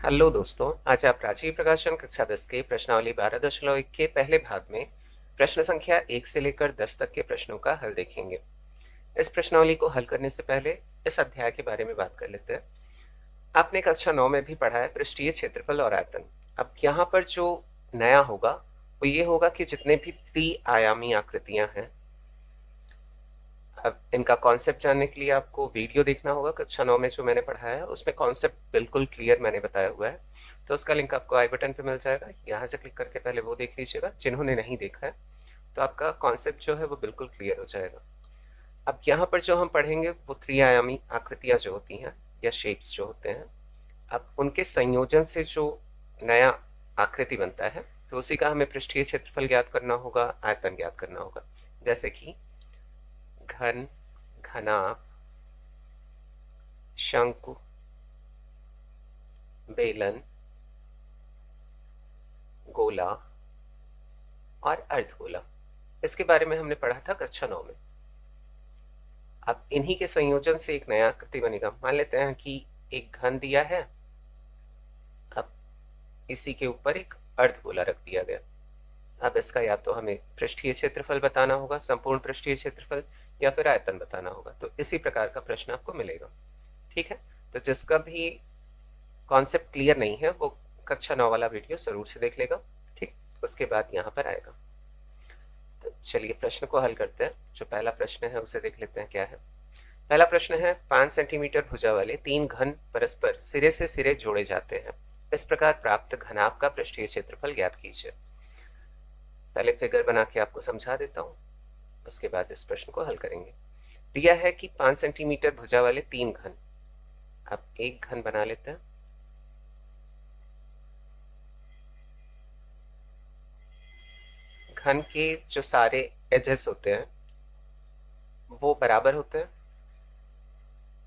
Hello दोस्तों, आज आप राजीव प्रकाशन कक्षा 10 के प्रश्नावली 12.1 के पहले भाग में प्रश्न संख्या 1 से लेकर 10 तक के प्रश्नों का हल देखेंगे। इस प्रश्नावली को हल करने से पहले इस अध्याय के बारे में बात कर लेते हैं। आपने कक्षा 9 में भी पढ़ा है पृष्ठीय क्षेत्रफल और आयतन। अब यहाँ पर जो नया होगा वो ये होगा कि जितने भी त्रिआयामी आकृतियां हैं, अब इनका कॉन्सेप्ट जानने के लिए आपको वीडियो देखना होगा। कक्षा 9 में जो मैंने पढ़ाया है उसमें कॉन्सेप्ट बिल्कुल क्लियर मैंने बताया हुआ है, तो उसका लिंक आपको आई बटन पे मिल जाएगा। यहाँ से क्लिक करके पहले वो देख लीजिएगा। जिन्होंने नहीं देखा है तो आपका कॉन्सेप्ट जो है वो बिल्कुल क्लियर हो जाएगा। अब यहाँ पर जो हम पढ़ेंगे वो त्रिआयामी आकृतियाँ जो होती हैं या शेप्स जो होते हैं, अब उनके संयोजन से जो नया आकृति बनता है तो उसी का हमें पृष्ठीय क्षेत्रफल ज्ञात करना होगा, आयतन ज्ञात करना होगा। जैसे कि घन, घनाभ, शंकु, बेलन, गोला और अर्धगोला। इसके बारे में हमने पढ़ा था कक्षा 9 में। अब इन्हीं के संयोजन से एक नया आकृति बनेगा। मान लेते हैं कि एक घन दिया है, अब इसी के ऊपर एक अर्धगोला रख दिया गया। अब इसका या तो हमें पृष्ठीय क्षेत्रफल बताना होगा, संपूर्ण पृष्ठीय क्षेत्रफल, या फिर आयतन बताना होगा। तो इसी प्रकार का प्रश्न आपको मिलेगा। ठीक है, तो जिसका भी कॉन्सेप्ट क्लियर नहीं है वो कक्षा 9 वाला वीडियो जरूर से देख लेगा। ठीक, उसके बाद यहाँ पर आएगा। तो चलिए प्रश्न को हल करते हैं। जो पहला प्रश्न है उसे देख लेते हैं क्या है। पहला प्रश्न है 5 सेंटीमीटर भुजा वाले 3 घन परस्पर सिरे से सिरे जोड़े जाते हैं। इस प्रकार प्राप्त घनाभ का पृष्ठीय क्षेत्रफल ज्ञात कीजिए। पहले फिगर बना के आपको समझा देता हूँ, उसके बाद इस प्रश्न को हल करेंगे। दिया है कि 5 सेंटीमीटर भुजा वाले 3 घन। अब एक घन बना लेते हैं। घन के जो सारे एजेस होते हैं वो बराबर होते हैं।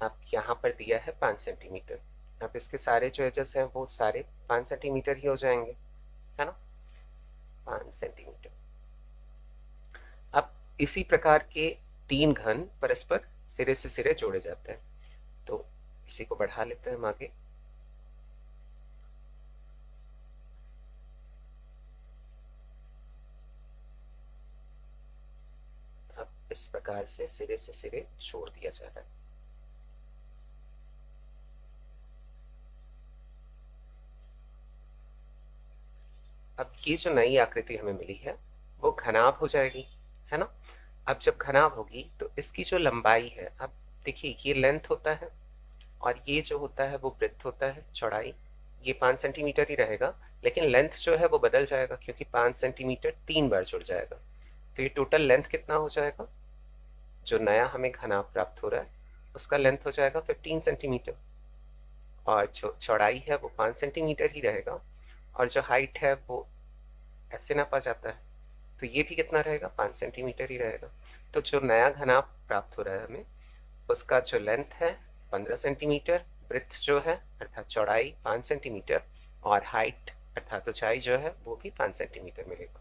अब यहाँ पर दिया है 5 सेंटीमीटर। अब इसके सारे जो एजेस हैं वो सारे 5 सेंटीमीटर ही हो जाएंगे, है ना। 5 सेंटीमीटर। अब इसी प्रकार के 3 घन परस्पर सिरे से सिरे जोड़े जाते हैं, तो इसी को बढ़ा लेते हैं हम आगे। अब इस प्रकार से सिरे से सिरे जोड़ दिया जा रहा है। अब ये जो नई आकृति हमें मिली है वो घनाभ हो जाएगी, है ना। अब जब घनाभ होगी तो इसकी जो लंबाई है, अब देखिए ये लेंथ होता है और ये जो होता है वो ब्रेड्थ होता है, चौड़ाई। ये 5 सेंटीमीटर ही रहेगा, लेकिन लेंथ जो है वो बदल जाएगा क्योंकि 5 सेंटीमीटर 3 बार जुड़ जाएगा। तो ये टोटल लेंथ कितना हो जाएगा, जो नया हमें घनाभ प्राप्त हो रहा है उसका लेंथ हो जाएगा 15 सेंटीमीटर। और जो चौड़ाई है वो 5 सेंटीमीटर ही रहेगा, और जो हाइट है वो ऐसे नापा जाता है, तो ये भी कितना रहेगा, 5 सेंटीमीटर ही रहेगा। तो जो नया घनाभ प्राप्त हो रहा है हमें, उसका जो लेंथ है 15 सेंटीमीटर, ब्रेड्थ जो है अर्थात चौड़ाई 5 सेंटीमीटर, और हाइट अर्थात ऊंचाई जो है वो भी 5 सेंटीमीटर मिलेगा।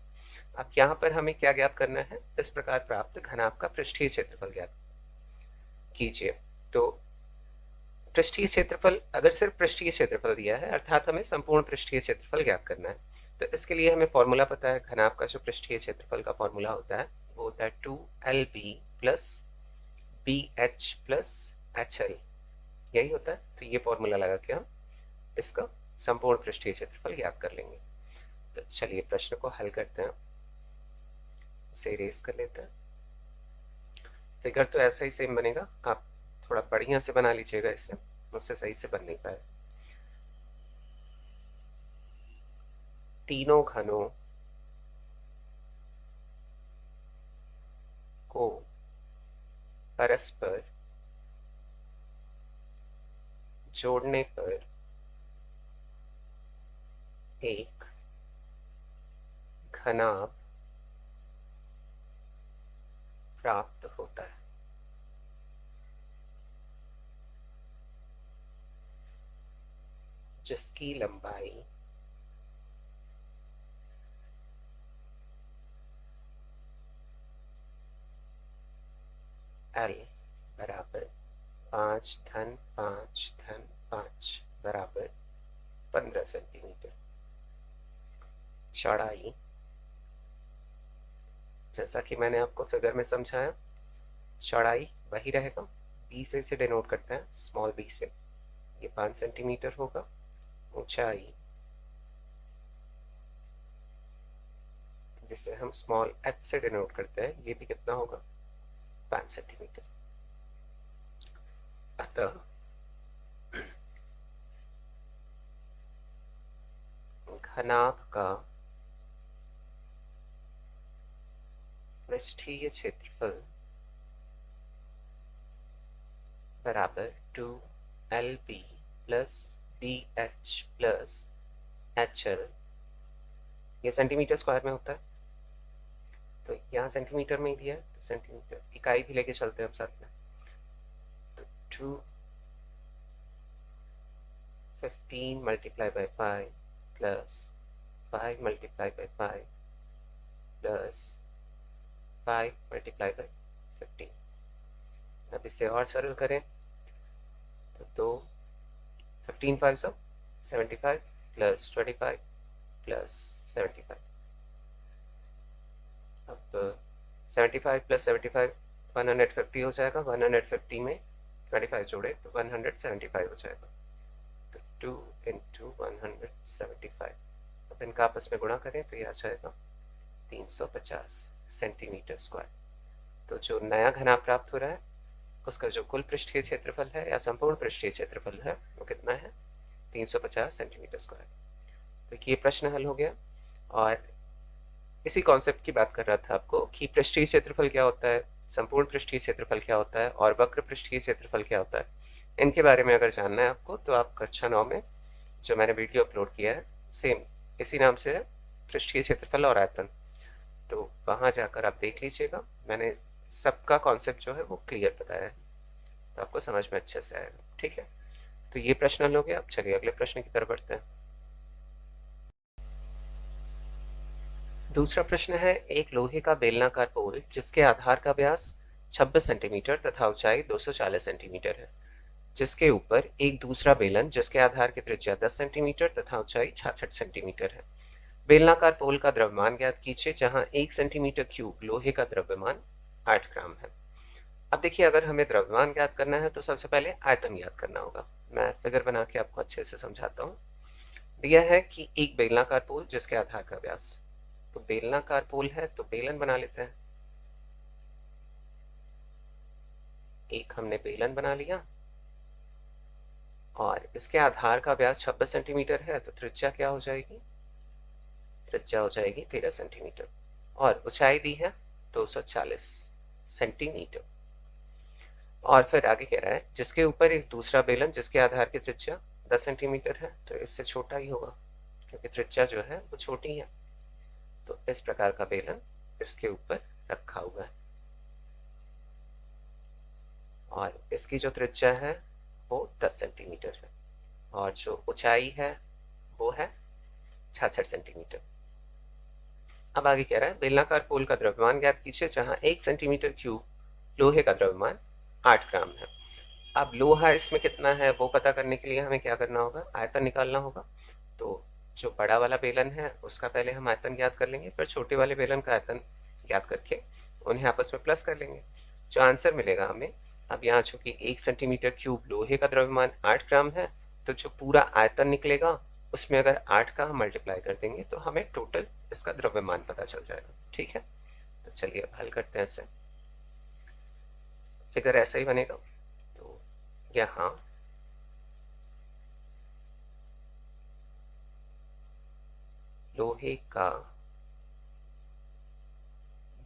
अब यहाँ पर हमें क्या ज्ञात करना है, इस प्रकार प्राप्त घनाभ का पृष्ठीय क्षेत्रफल ज्ञात कीजिए। तो पृष्ठीय क्षेत्रफल, अगर सिर्फ पृष्ठीय क्षेत्रफल दिया है अर्थात हमें संपूर्ण पृष्ठीय क्षेत्रफल ज्ञात करना है, तो इसके लिए हमें फॉर्मूला पता है। घनाभ का जो पृष्ठीय क्षेत्रफल का फॉर्मूला होता है वो होता है 2LB plus BH plus HL, यही होता है। तो ये फॉर्मूला लगा के हम इसका संपूर्ण पृष्ठीय क्षेत्रफल ज्ञात कर लेंगे। तो चलिए प्रश्न को हल करते हैं, इसे इरेज कर लेते हैं। फिगर तो ऐसा ही सेम बनेगा, आप थोड़ा बढ़िया से बना लीजिएगा, इससे मुझसे सही से बन नहीं पाए। तीनों घनों को परस्पर जोड़ने पर एक घनाभ प्राप्त होता है। जिसकी लंबाई L बराबर 5 धन 5 धन 5 बराबर 15 सेंटीमीटर। चौड़ाई, जैसा कि मैंने आपको फिगर में समझाया, चौड़ाई वही रहेगा, बी से इसे डिनोट करते हैं, स्मॉल बी से, ये 5 सेंटीमीटर होगा। ऊंचाई, जिसे हम स्मॉल एच से डिनोट करते हैं, ये भी कितना होगा, 5 सेंटीमीटर। अतः घनाभ का पृष्ठीय क्षेत्रफल बराबर 2LB plus BH plus HL, ये सेंटीमीटर स्क्वायर में होता है, तो यहाँ सेंटीमीटर में ही दिया है, तो सेंटीमीटर इकाई भी लेके चलते हैं अब साथ में। तो 215 multiply by 5 plus 5 multiply by 5 plus 5 multiply by 15। अब इसे और सरल करें तो 15 5 सब 75 प्लस 25 प्लस 75। अब 75 प्लस 75 150 हो जाएगा, 150 में 25 जोड़े तो 175 हो जाएगा, तो 2 इंटू 175। अब इनका आपस में गुणा करें तो ये आ जाएगा 350 सेंटीमीटर स्क्वायर। तो जो नया घनाभ प्राप्त हो रहा है उसका जो कुल पृष्ठीय क्षेत्रफल है या संपूर्ण पृष्ठीय क्षेत्रफल है वो कितना है, 350 सेंटीमीटर स्क्वायर। तो ये प्रश्न हल हो गया। और इसी कॉन्सेप्ट की बात कर रहा था आपको कि पृष्ठीय क्षेत्रफल क्या होता है, संपूर्ण पृष्ठीय क्षेत्रफल क्या होता है और वक्र पृष्ठीय क्षेत्रफल क्या होता है। इनके बारे में अगर जानना है आपको तो आप कक्षा 9 में जो मैंने वीडियो अपलोड किया है, सेम इसी नाम से है, पृष्ठीय क्षेत्रफल और आयतन, तो वहाँ जाकर आप देख लीजिएगा, मैंने सबका कॉन्सेप्ट जो है वो क्लियर बताया है, तो आपको समझ में अच्छे से आएगा। ठीक है, तो ये प्रश्न हल हो गया। अब चलिए अगले प्रश्न की तरफ बढ़ते हैं। दूसरा प्रश्न है, एक लोहे का बेलनाकार पोल जिसके आधार का व्यास 26 सेंटीमीटर तथा ऊंचाई 240 सेंटीमीटर है, जिसके ऊपर एक दूसरा बेलन जिसके आधार की त्रिज्या 10 सेंटीमीटर तथा ऊंचाई 66 सेंटीमीटर है। बेलनाकार पोल का द्रव्यमान ज्ञात कीजिए जहां 1 सेंटीमीटर क्यूब लोहे का द्रव्यमान 8 ग्राम है। अब देखिए, अगर हमें द्रव्यमान ज्ञात करना है तो सबसे पहले आयतन ज्ञात करना होगा। मैं फिगर बना के आपको अच्छे से समझाता हूँ। दिया है कि एक बेलनाकार पोल जिसके आधार का व्यास, तो बेलनाकार पोल है तो बेलन बना लेते हैं। एक हमने बेलन बना लिया और इसके आधार का व्यास 26 सेंटीमीटर है, तो त्रिज्या क्या हो जाएगी, त्रिज्या हो जाएगी 13 सेंटीमीटर और ऊंचाई दी है 240 सेंटीमीटर। और फिर आगे कह रहा है जिसके ऊपर एक दूसरा बेलन जिसके आधार की त्रिज्या 10 सेंटीमीटर है, तो इससे छोटा ही होगा क्योंकि त्रिज्या जो है वो छोटी है, तो इस प्रकार का बेलन इसके ऊपर रखा हुआ है और इसकी जो त्रिज्या है वो 10 सेंटीमीटर है और जो ऊंचाई है वो है 66 सेंटीमीटर। अब आगे कह रहा है बेलनाकार पोल का द्रव्यमान ज्ञात कीजिए जहां 1 सेंटीमीटर क्यूब लोहे का द्रव्यमान 8 ग्राम है। अब लोहा इसमें कितना है वो पता करने के लिए हमें क्या करना होगा, आयतन निकालना होगा। तो जो बड़ा वाला बेलन है उसका पहले हम आयतन ज्ञात कर लेंगे, फिर छोटे वाले बेलन का आयतन ज्ञात करके उन्हें आपस में प्लस कर लेंगे। जो आंसर मिलेगा हमें, अब यहाँ चूंकि 1 सेंटीमीटर क्यूब लोहे का द्रव्यमान 8 ग्राम है, तो जो पूरा आयतन निकलेगा उसमें अगर 8 का हम मल्टीप्लाई कर देंगे तो हमें टोटल इसका द्रव्यमान पता चल जाएगा। ठीक है, तो चलिए अब हल करते हैं इसे। फिगर ऐसा ही बनेगा। तो यहाँ लोहे का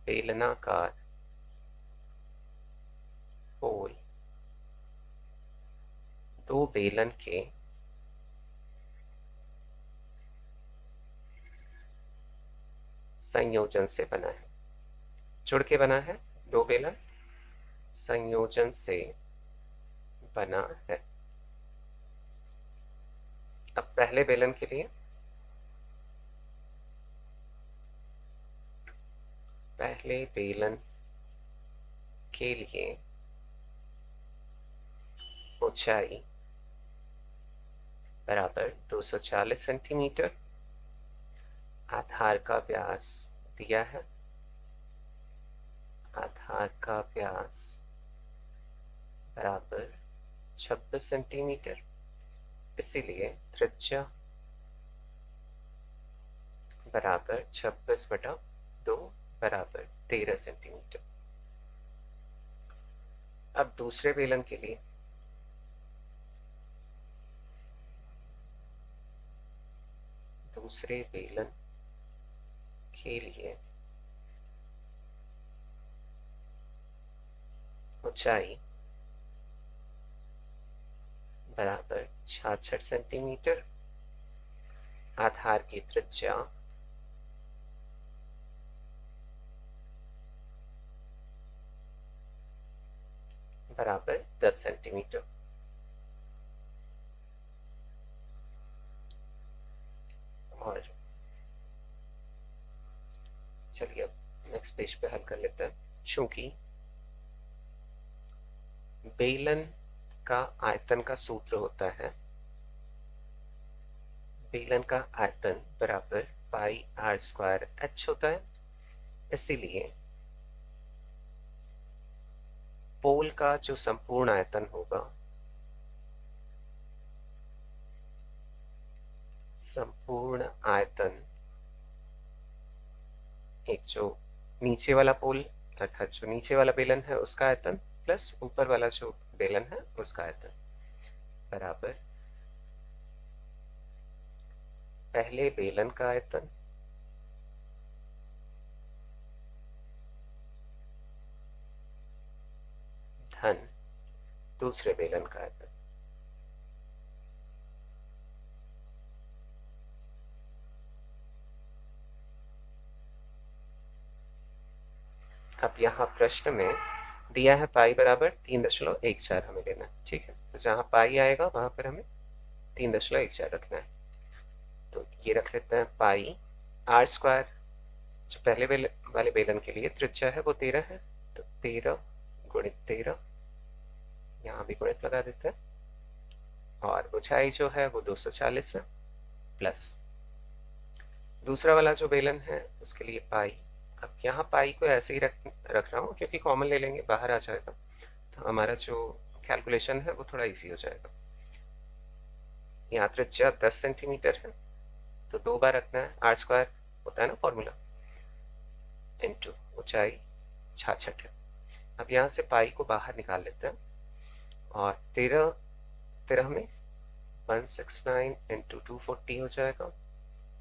बेलनाकार पोल दो बेलन के संयोजन से बना है, जुड़ के बना है, दो बेलन संयोजन से बना है। अब पहले बेलन के लिए पहले बेलन के लिए ऊंचाई बराबर 240 सेंटीमीटर। आधार का व्यास दिया है, आधार का व्यास बराबर 26 सेंटीमीटर, इसीलिए त्रिज्या बराबर 26/2 बराबर 13 सेंटीमीटर। अब दूसरे बेलन के लिए ऊंचाई बराबर 66 सेंटीमीटर, आधार की त्रिज्या बराबर 10 सेंटीमीटर। और चलिए अब नेक्स्ट पेज पे हल कर लेते हैं। चूंकि बेलन का आयतन का सूत्र होता है, बेलन का आयतन बराबर पाई आर स्क्वायर एच होता है, इसीलिए पोल का जो संपूर्ण आयतन होगा, संपूर्ण आयतन एक जो नीचे वाला पोल अर्थात जो नीचे वाला बेलन है उसका आयतन प्लस ऊपर वाला जो बेलन है उसका आयतन बराबर पहले बेलन का आयतन धन दूसरे बेलन का आयतन। अब यहाँ प्रश्न में दिया है पाई बराबर 3.14 हमें लेना है, ठीक है। तो जहाँ पाई आएगा वहां पर हमें 3.14 रखना है। तो ये रख लेते हैं पाई आर स्क्वायर, जो पहले वाले बेलन के लिए त्रिज्या है वो 13 है, तो 13 गुणित 13, यहाँ भी गुणित लगा देते हैं, और ऊंचाई जो है वो 240 है, प्लस दूसरा वाला जो बेलन है उसके लिए पाई। अब यहाँ पाई को ऐसे ही रख रहा हूँ क्योंकि कॉमन ले लेंगे, बाहर आ जाएगा तो हमारा जो कैलकुलेशन है वो थोड़ा इजी हो जाएगा। यहाँ त्रिज्या 10 सेंटीमीटर है, तो 2 बार रखना है, आर स्क्वायर होता है ना फॉर्मूला, इंटू ऊंचाई 66 है। अब यहाँ से पाई को बाहर निकाल लेते हैं, और 13 में 169 इंटू 240 हो जाएगा,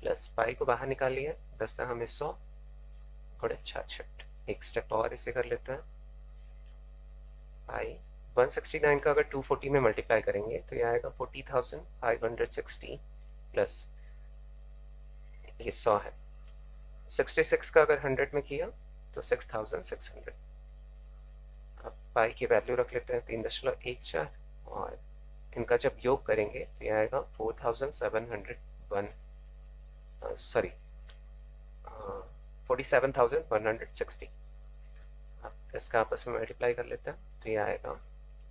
प्लस पाई को बाहर निकाल लिया, 10 हमें 100 गुणित 66। एक स्टेप और इसे कर लेते हैं, पाई 169 का अगर 240 में मल्टीप्लाई करेंगे तो यह आएगा 40,560, प्लस ये 100 है, 66 का अगर 100 में किया तो 6,600। अब पाई की वैल्यू रख लेते हैं 3.14, और इनका जब योग करेंगे तो यह आएगा 47,160। अब इसका आपस में मल्टीप्लाई कर लेते हैं तो ये आएगा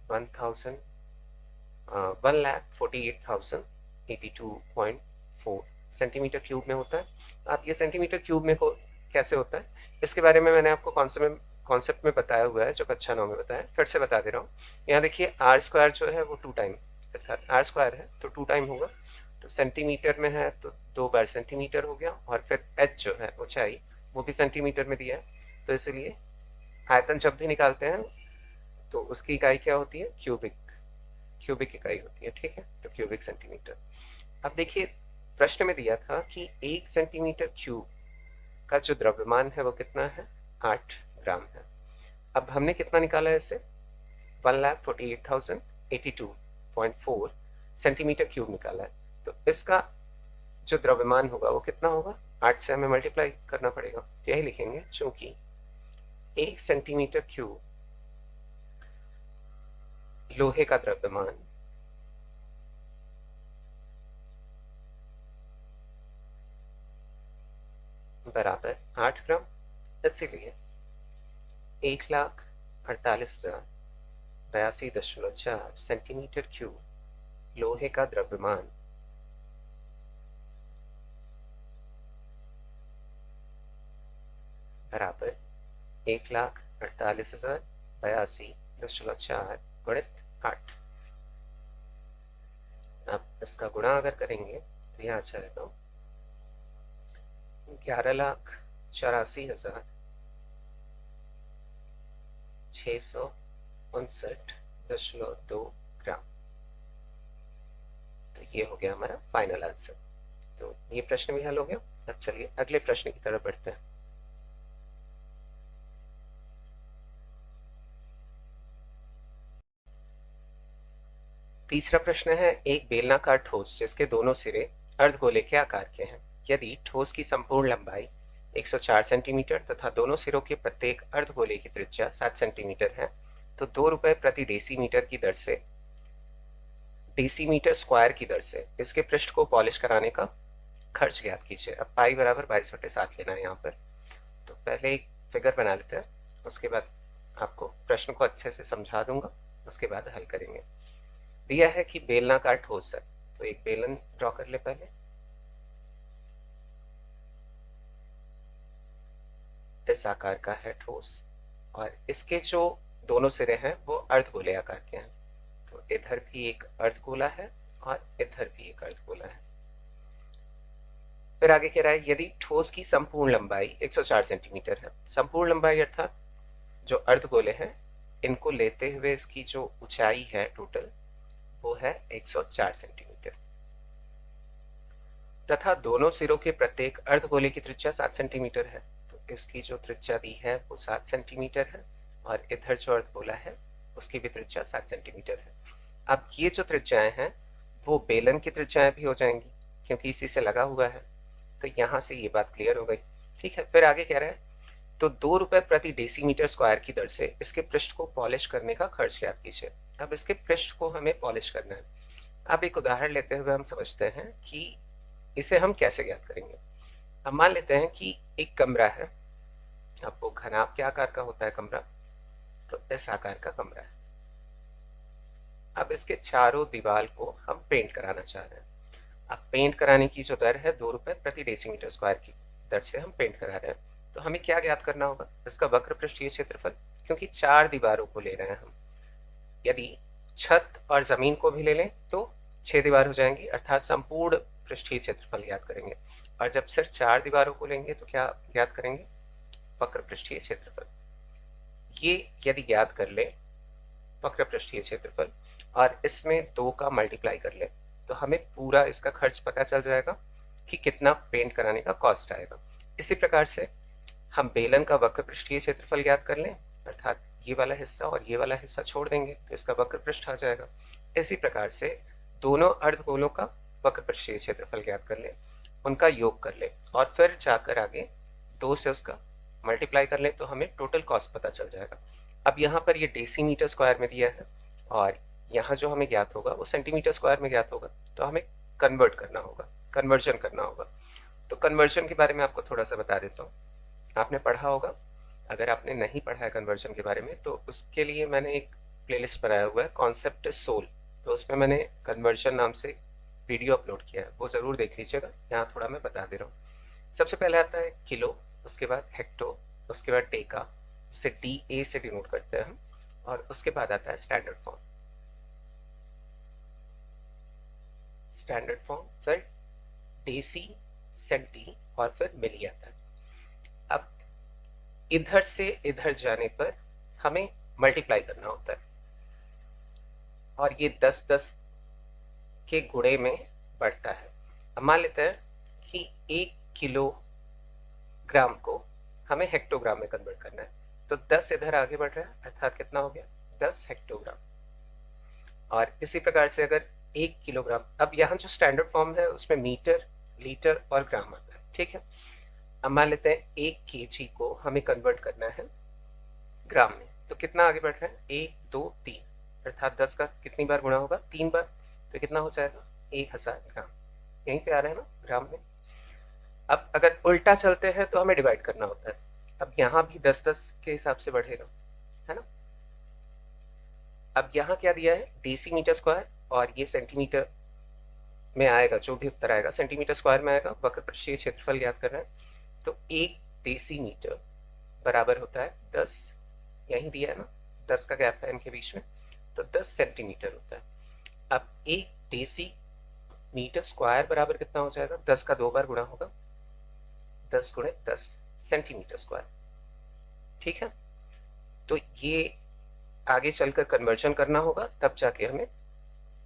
1,48,082.4 सेंटीमीटर क्यूब में होता है। आप ये सेंटीमीटर क्यूब में को कैसे होता है इसके बारे में मैंने आपको कॉन्सेप्ट में बताया हुआ है, जो कक्षा 9 में बताया, फिर से बता दे रहा हूँ। यहाँ देखिए आर स्क्वायर जो है वो 2 टाइम, अर्थात आर स्क्वायर है तो 2 टाइम होगा, तो सेंटीमीटर में है तो 2 बार सेंटीमीटर हो गया, और फिर एच जो है ऊंचाई वो भी सेंटीमीटर में दिया है, तो इसलिए आयतन जब भी निकालते हैं तो उसकी इकाई क्या होती है, क्यूबिक इकाई होती है, ठीक है। तो क्यूबिक सेंटीमीटर। अब देखिए प्रश्न में दिया था कि 1 सेंटीमीटर क्यूब का जो द्रव्यमान है वो कितना है, 8 ग्राम है। अब हमने कितना निकाला है इसे, 1,48,082.4 सेंटीमीटर क्यूब निकाला है, तो इसका जो द्रव्यमान होगा वो कितना होगा, 8 से हमें मल्टीप्लाई करना पड़ेगा, यही लिखेंगे, चूंकि 1 सेंटीमीटर क्यूब लोहे का द्रव्यमान बराबर 8 ग्राम, इसीलिए 1,48,082.4 सेंटीमीटर क्यूब लोहे का द्रव्यमान बराबर 1,48,082.4 गुणित 8। अब इसका गुणा अगर करेंगे तो यहाँ आ जाएगा 11,84,659.2 ग्राम। तो ये हो गया हमारा फाइनल आंसर। तो ये प्रश्न भी हल हो गया। अब चलिए अगले प्रश्न की तरफ बढ़ते हैं। तीसरा प्रश्न है, एक बेलनाकार ठोस जिसके दोनों सिरे अर्धगोले के आकार के हैं। यदि ठोस की संपूर्ण लंबाई 104 सेंटीमीटर तथा दोनों सिरों के प्रत्येक अर्धगोले की त्रिज्या 7 सेंटीमीटर है, तो 2 रुपए प्रति डेसीमीटर की दर से, डेसीमीटर स्क्वायर की दर से इसके पृष्ठ को पॉलिश कराने का खर्च ज्ञात कीजिए। अब पाई बराबर 22/7 लेना है यहाँ पर। तो पहले एक फिगर बना लेते हैं, उसके बाद आपको प्रश्न को अच्छे से समझा दूंगा, उसके बाद हल करेंगे। दिया है कि बेलनाकार ठोस है, तो एक बेलन ड्रॉ कर ले पहले। इस आकार का है ठोस और इसके जो दोनों सिरे हैं वो अर्धगोले आकार के हैं। तो इधर भी एक अर्धगोला है और इधर भी एक अर्धगोला है। फिर आगे कह रहा है, यदि ठोस की संपूर्ण लंबाई 104 सेंटीमीटर है, संपूर्ण लंबाई अर्थात जो अर्धगोले हैं इनको लेते हुए इसकी जो ऊंचाई है टोटल वो है 104 सेंटीमीटर, तथा दोनों सिरों के प्रत्येक अर्धगोले की त्रिज्या 7 सेंटीमीटर है। तो इसकी जो त्रिज्या दी है वो 7 सेंटीमीटर है और इधर जो अर्धगोला है उसकी भी त्रिज्या 7 सेंटीमीटर है। अब ये जो त्रिज्याएं हैं वो बेलन की त्रिज्याएं भी हो जाएंगी क्योंकि इसी से लगा हुआ है। तो यहाँ से ये बात क्लियर हो गई। ठीक है, फिर आगे कह रहा है, तो 2 रुपए प्रति डेसीमीटर स्क्वायर की दर से इसके पृष्ठ को पॉलिश करने का खर्च ज्ञात कीजिए। अब इसके पृष्ठ को हमें पॉलिश करना है। अब एक उदाहरण लेते हुए हम समझते हैं कि इसे हम कैसे ज्ञात करेंगे। अब मान लेते हैं कि एक कमरा है, आपको घनाभ क्या आकार का होता है कमरा, तो इस आकार का कमरा है। अब इसके चारों दीवार को हम पेंट कराना चाह रहे हैं। अब पेंट कराने की जो दर है 2 रुपए प्रति डेसीमीटर स्क्वायर की दर से हम पेंट करा रहे हैं। तो हमें क्या ज्ञात करना होगा, इसका वक्र पृष्ठीय क्षेत्रफल, क्योंकि 4 दीवारों को ले रहे हैं हम। यदि छत और जमीन को भी ले लें तो 6 दीवार हो जाएंगी, अर्थात संपूर्ण पृष्ठीय क्षेत्रफल ज्ञात करेंगे। और जब सिर्फ 4 दीवारों को लेंगे तो क्या ज्ञात करेंगे, वक्र पृष्ठीय क्षेत्रफल। ये यदि ज्ञात कर ले वक्र पृष्ठीय क्षेत्रफल और इसमें 2 का मल्टीप्लाई कर ले तो हमें पूरा इसका खर्च पता चल जाएगा कि कितना पेंट कराने का कॉस्ट आएगा। इसी प्रकार से हम बेलन का वक्र पृष्ठीय क्षेत्रफल ज्ञात कर लें, अर्थात ये वाला हिस्सा और ये वाला हिस्सा छोड़ देंगे तो इसका वक्र पृष्ठ आ जाएगा। इसी प्रकार से दोनों अर्धगोलों का वक्र पृष्ठीय क्षेत्रफल ज्ञात कर लें, उनका योग कर लें और फिर जाकर आगे 2 से उसका मल्टीप्लाई कर लें तो हमें टोटल कॉस्ट पता चल जाएगा। अब यहाँ पर ये डेसीमीटर स्क्वायर में दिया है और यहाँ जो हमें ज्ञात होगा वो सेंटीमीटर स्क्वायर में ज्ञात होगा, तो हमें कन्वर्ट करना होगा, कन्वर्जन करना होगा। तो कन्वर्जन के बारे में आपको थोड़ा सा बता देता हूँ। आपने पढ़ा होगा, अगर आपने नहीं पढ़ा है कन्वर्जन के बारे में तो उसके लिए मैंने एक प्लेलिस्ट बनाया हुआ है, कॉन्सेप्ट इज सोल। तो उसमें मैंने कन्वर्जन नाम से वीडियो अपलोड किया है, वो ज़रूर देख लीजिएगा। यहाँ थोड़ा मैं बता दे रहा हूँ। सबसे पहले आता है किलो, उसके बाद हेक्टो, उसके बाद डेका, जिसे DA से डिनोट करते हैं हम, और उसके बाद आता है स्टैंडर्ड फॉर्म। स्टैंडर्ड फॉर्म, फिर डेसी, सेंटी और फिर मिली आता है। अब इधर से इधर जाने पर हमें मल्टीप्लाई करना होता है और ये 10-10 के गुणे में बढ़ता है। अब मान लेते हैं कि 1 किलोग्राम को हमें हेक्टोग्राम में कन्वर्ट करना है, तो 10 इधर आगे बढ़ रहा है, अर्थात कितना हो गया 10 हेक्टोग्राम। और इसी प्रकार से अगर 1 किलोग्राम, अब यहाँ जो स्टैंडर्ड फॉर्म है उसमें मीटर, लीटर और ग्राम आता है। ठीक है, अब मान लेते हैं 1 kg को हमें कन्वर्ट करना है ग्राम में, तो कितना आगे बढ़ रहा है 1, 2, 3, अर्थात 10 का कितनी बार गुणा होगा 3 बार, तो कितना हो जाएगा 1000 ग्राम। यहीं पे आ रहा है ना ग्राम में। अब अगर उल्टा चलते हैं तो हमें डिवाइड करना होता है। अब यहाँ भी 10-10 के हिसाब से बढ़ेगा, है ना। अब यहाँ क्या दिया है डेसीमीटर स्क्वायर और ये सेंटीमीटर में आएगा, जो भी उत्तर आएगा सेंटीमीटर स्क्वायर में आएगा। वक्र पृष्ठीय क्षेत्रफल याद कर रहे हैं, तो 1 डेसीमीटर बराबर होता है 10, यहीं दिया है ना, 10 का गैप है इनके बीच में, तो 10 सेंटीमीटर होता है। अब 1 डेसी मीटर स्क्वायर बराबर कितना हो जाएगा, 10 का 2 बार गुणा होगा, 10 गुणे 10 सेंटीमीटर स्क्वायर। ठीक है, तो ये आगे चलकर कन्वर्जन करना होगा, तब जाके हमें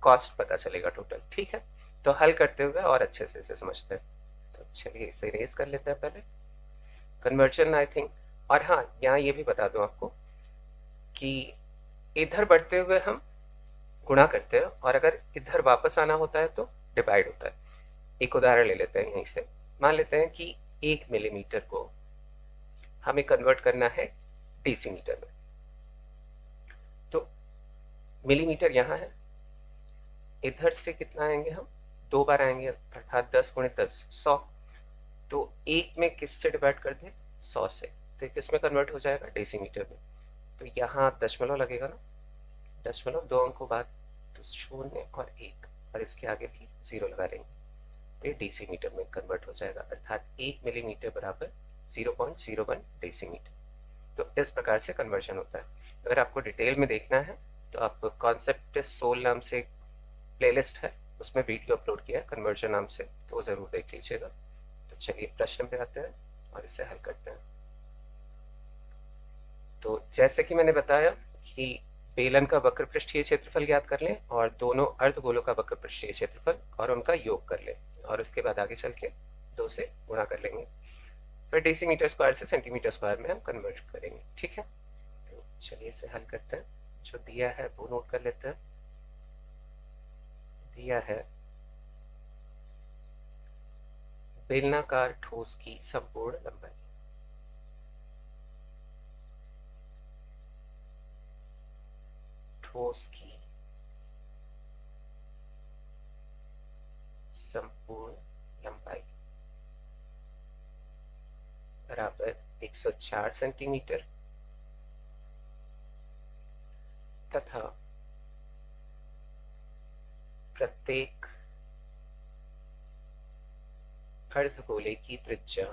कॉस्ट पता चलेगा टोटल। ठीक है, तो हल करते हुए और अच्छे से इसे समझते हैं। तो चलिए इसे रेस कर लेते हैं पहले, कन्वर्जन आई थिंक। और हाँ, यहाँ ये भी बता दूं आपको कि इधर बढ़ते हुए हम गुणा करते हैं, और अगर इधर वापस आना होता है तो डिवाइड होता है। एक उदाहरण ले लेते हैं यहीं से। मान लेते हैं कि 1 मिलीमीटर को हमें कन्वर्ट करना है डेसीमीटर में, तो मिलीमीटर यहाँ है, इधर से कितना आएंगे हम, 2 बार आएंगे, अर्थात 10 गुणे 10 100। तो 1 में किससे डिवाइड कर दें, 100 से, तो ये किस में कन्वर्ट हो जाएगा, डेसीमीटर में। तो यहाँ दशमलव लगेगा ना, दशमलव 2 अंकों बाद, तो 0 और 1, और इसके आगे भी 0 लगा लेंगे, तो ये डेसीमीटर में कन्वर्ट हो जाएगा, अर्थात 1 मिलीमीटर बराबर 0.01 डेसीमीटर। तो इस प्रकार से कन्वर्जन होता है। अगर आपको डिटेल में देखना है तो आप कॉन्सेप्ट सोल नाम से प्लेलिस्ट है, उसमें वीडियो अपलोड किया है कन्वर्जन नाम से, तो वो ज़रूर देख लीजिएगा। तो चलिए प्रश्न पे आते हैं और इसे हल करते हैं। तो जैसे कि मैंने बताया कि बेलन का वक्र पृष्ठीय क्षेत्रफल ज्ञात कर लें और दोनों अर्धगोलों का वक्र पृष्ठीय क्षेत्रफल और उनका योग कर लें, और उसके बाद आगे चल के 2 से गुणा कर लेंगे, फिर डेसीमीटर स्क्वायर से सेंटीमीटर स्क्वायर में हम कन्वर्ट करेंगे। ठीक है, तो चलिए इसे हल करते हैं। जो दिया है वो नोट कर लेते हैं। दिया है बेलनाकार ठोस की संपूर्ण लंबाई, ठोस की संपूर्ण लंबाई बराबर 104 सेंटीमीटर, तथा प्रत्येक अर्धगोले की त्रिज्या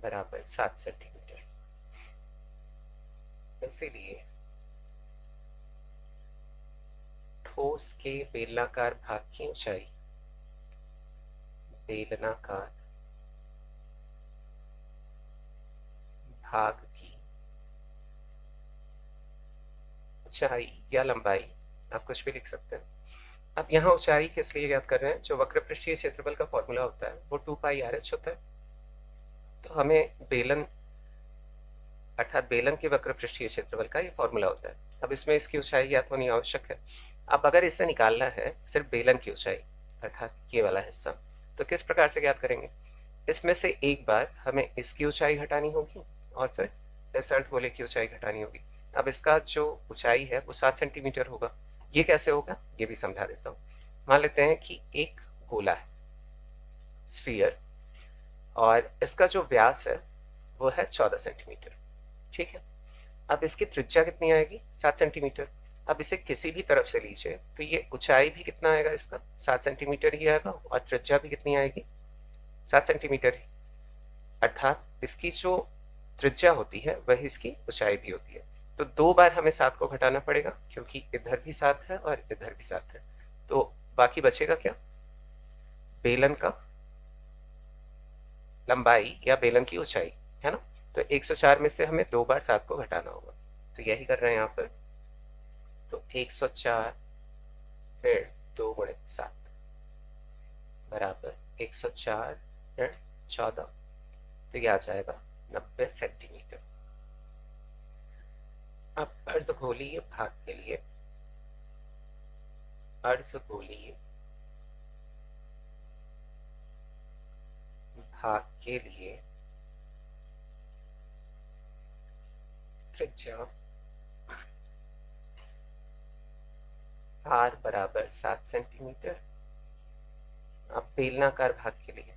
बराबर 7 सेंटीमीटर। इसीलिए ठोस के बेलनाकार भाग की ऊंचाई, बेलनाकार भाग की ऊंचाई या लंबाई, आप कुछ भी लिख सकते हैं। अब यहाँ ऊंचाई किस लिए ज्ञात कर रहे हैं, जो वक्र पृष्ठीय क्षेत्रफल का फॉर्मूला होता है वो 2πr(h) होता है। तो हमें बेलन अर्थात बेलन के वक्र पृष्ठीय क्षेत्रफल का ये फॉर्मूला होता है। अब इसमें इसकी ऊंचाई ज्ञात होनी आवश्यक है। अब अगर इसे निकालना है सिर्फ बेलन की ऊंचाई अर्थात ये वाला हिस्सा, तो किस प्रकार से ज्ञात करेंगे, इसमें से एक बार हमें इसकी ऊंचाई घटानी होगी और फिर इस अर्धगोले की ऊंचाई घटानी होगी। अब इसका जो ऊंचाई है वो 7 सेंटीमीटर होगा। ये कैसे होगा ये भी समझा देता हूँ। मान लेते हैं कि एक गोला है, स्फीयर, और इसका जो व्यास है वो है 14 सेंटीमीटर। ठीक है, अब इसकी त्रिज्या कितनी आएगी, 7 सेंटीमीटर। अब इसे किसी भी तरफ से लीजिए तो ये ऊंचाई भी कितना आएगा, इसका 7 सेंटीमीटर ही आएगा, और त्रिज्या भी कितनी आएगी, 7 सेंटीमीटर ही, अर्थात इसकी जो त्रिज्या होती है वही इसकी ऊंचाई भी होती है। तो 2 बार हमें 7 को घटाना पड़ेगा, क्योंकि इधर भी 7 है और इधर भी 7 है। तो बाकी बचेगा क्या, बेलन का लंबाई या बेलन की ऊंचाई, है ना। तो 104 में से हमें 2 बार 7 को घटाना होगा, तो यही कर रहे हैं यहाँ पर। तो 104 फिर 2 गुणे 7 बराबर 104 फिर 14, तो यह आ जाएगा 90 सेंटीमीटर। अब अर्धगोलीय भाग के लिए, अर्धगोलीय भाग के लिए त्रिज्या r बराबर 7 सेंटीमीटर। अब बेलनाकार भाग के लिए,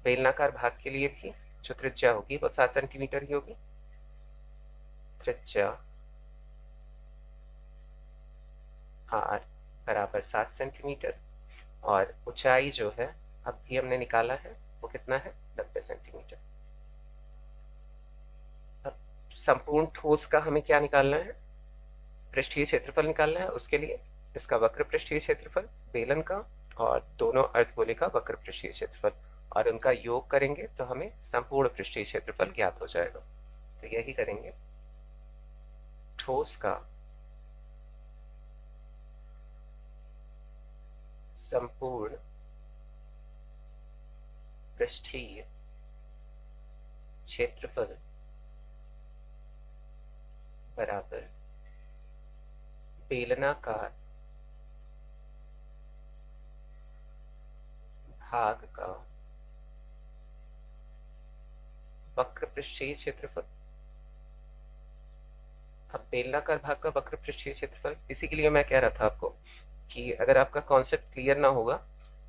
बेलनाकार भाग के लिए भी जो त्रिज्या होगी वो 7 सेंटीमीटर ही होगी। त्रिज्या आर बराबर 7 सेंटीमीटर, और ऊंचाई जो है अब भी हमने निकाला है वो कितना है, 90 सेंटीमीटर। अब संपूर्ण ठोस का हमें क्या निकालना है, पृष्ठीय क्षेत्रफल निकालना है। उसके लिए इसका वक्र पृष्ठीय क्षेत्रफल बेलन का और दोनों अर्धगोले का वक्र पृष्ठीय क्षेत्रफल, और उनका योग करेंगे तो हमें संपूर्ण पृष्ठीय क्षेत्रफल ज्ञात हो जाएगा। तो यही करेंगे, ठोस का संपूर्ण पृष्ठीय क्षेत्रफल बराबर बेलनाकार भाग का वक्र पृष्ठीय क्षेत्रफल। अब बेलनाकार भाग का वक्र पृष्ठीय क्षेत्रफल, इसी के लिए मैं कह रहा था आपको कि अगर आपका कॉन्सेप्ट क्लियर ना होगा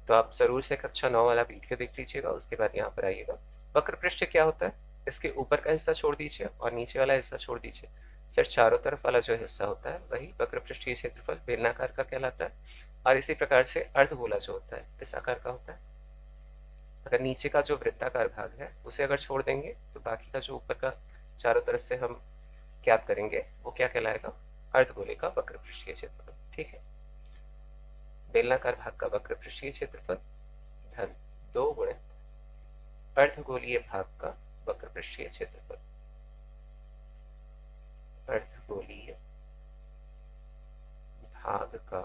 तो आप जरूर से कक्षा 9 वाला वीडियो देख लीजिएगा, उसके बाद यहाँ पर आइएगा। वक्र पृष्ठ क्या होता है, इसके ऊपर का हिस्सा छोड़ दीजिए और नीचे वाला हिस्सा छोड़ दीजिए, सिर्फ चारों तरफ वाला जो हिस्सा होता है वही वक्र पृष्ठीय क्षेत्रफल बेलनाकार का कहलाता है। और इसी प्रकार से अर्धगोला जो होता है इस आकार का होता है। अगर नीचे का जो वृत्ताकार भाग है उसे अगर छोड़ देंगे तो बाकी का जो ऊपर का चारों तरफ से हम ज्ञात करेंगे वो क्या कहलाएगा, अर्धगोले का वक्र पृष्ठीय क्षेत्रफल। ठीक है, बेलनाकार भाग का वक्र पृष्ठीय क्षेत्रफल धन 2 गुणित अर्धगोलीय भाग का वक्र पृष्ठीय क्षेत्रफल। अर्धगोलीय भाग का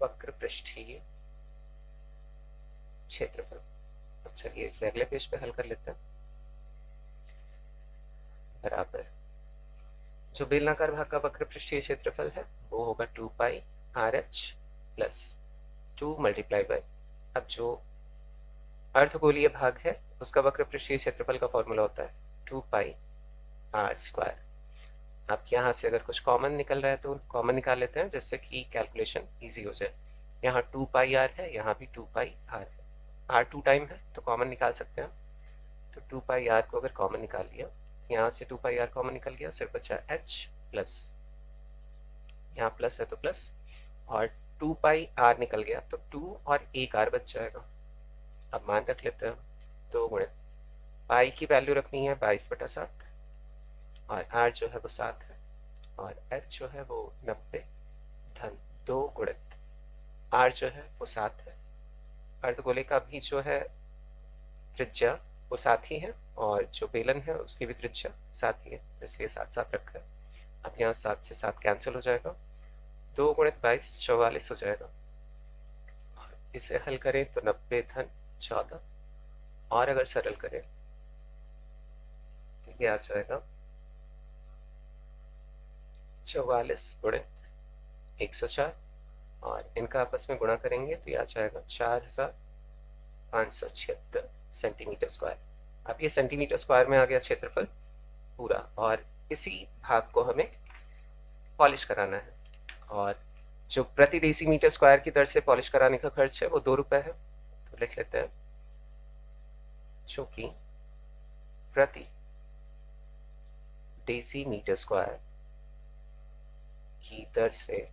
वक्र पृष्ठीय क्षेत्रफल। अब चलिए इसे अगले पेज पे हल कर लेते हैं। बराबर जो बेलनाकार भाग का वक्र पृष्ठीय क्षेत्रफल है वो होगा 2 pi r h plus 2 multiply by, अब जो अर्धगोलीय भाग है उसका वक्र पृष्ठीय क्षेत्रफल का फॉर्मूला होता है 2 पाई आर स्क्वायर। अब यहाँ से अगर कुछ कॉमन निकल रहा है तो कॉमन निकाल लेते हैं जिससे कि कैलकुलेशन इजी हो जाए। यहाँ 2 पाई आर है, यहाँ भी 2 पाई आर है, आर 2 टाइम है तो कॉमन निकाल सकते हैं। तो 2 पाई आर को अगर कॉमन निकाल लिया, यहाँ से 2 पाई आर कॉमन निकल गया, सिर्फ बचा एच प्लस, यहाँ प्लस है तो प्लस, और 2 पाई आर निकल गया तो 2 और 1 आर बच जाएगा। अब मान रख लेते हैं 2 गुणित पाई की वैल्यू रखनी है 22/7, और आर जो है वो 7 है, और एच जो है वो 90 धन 2 गुणित आर जो है वो 7 है। अर्धगोले का भी जो है त्रिज्या वो 7 ही है, और जो बेलन है उसकी भी त्रिज्या 7 ही है, इसलिए 7 रखा है। अब यहाँ 7 से 7 कैंसिल हो जाएगा, 2 गुणित 22 44 हो जाएगा। इसे हल करें तो 90 धन 14, और अगर सरल करें तो ये आ जाएगा 44 गुणित 104, और इनका आपस में गुणा करेंगे तो ये आ जाएगा 4576 सेंटीमीटर स्क्वायर। अब ये सेंटीमीटर स्क्वायर में आ गया क्षेत्रफल पूरा, और इसी भाग को हमें पॉलिश कराना है, और जो प्रति डेसीमीटर स्क्वायर की दर से पॉलिश कराने का खर्च है वो 2 रुपए है। तो लिख लेते हैं, चूंकि प्रति डेसीमीटर स्क्वायर की दर से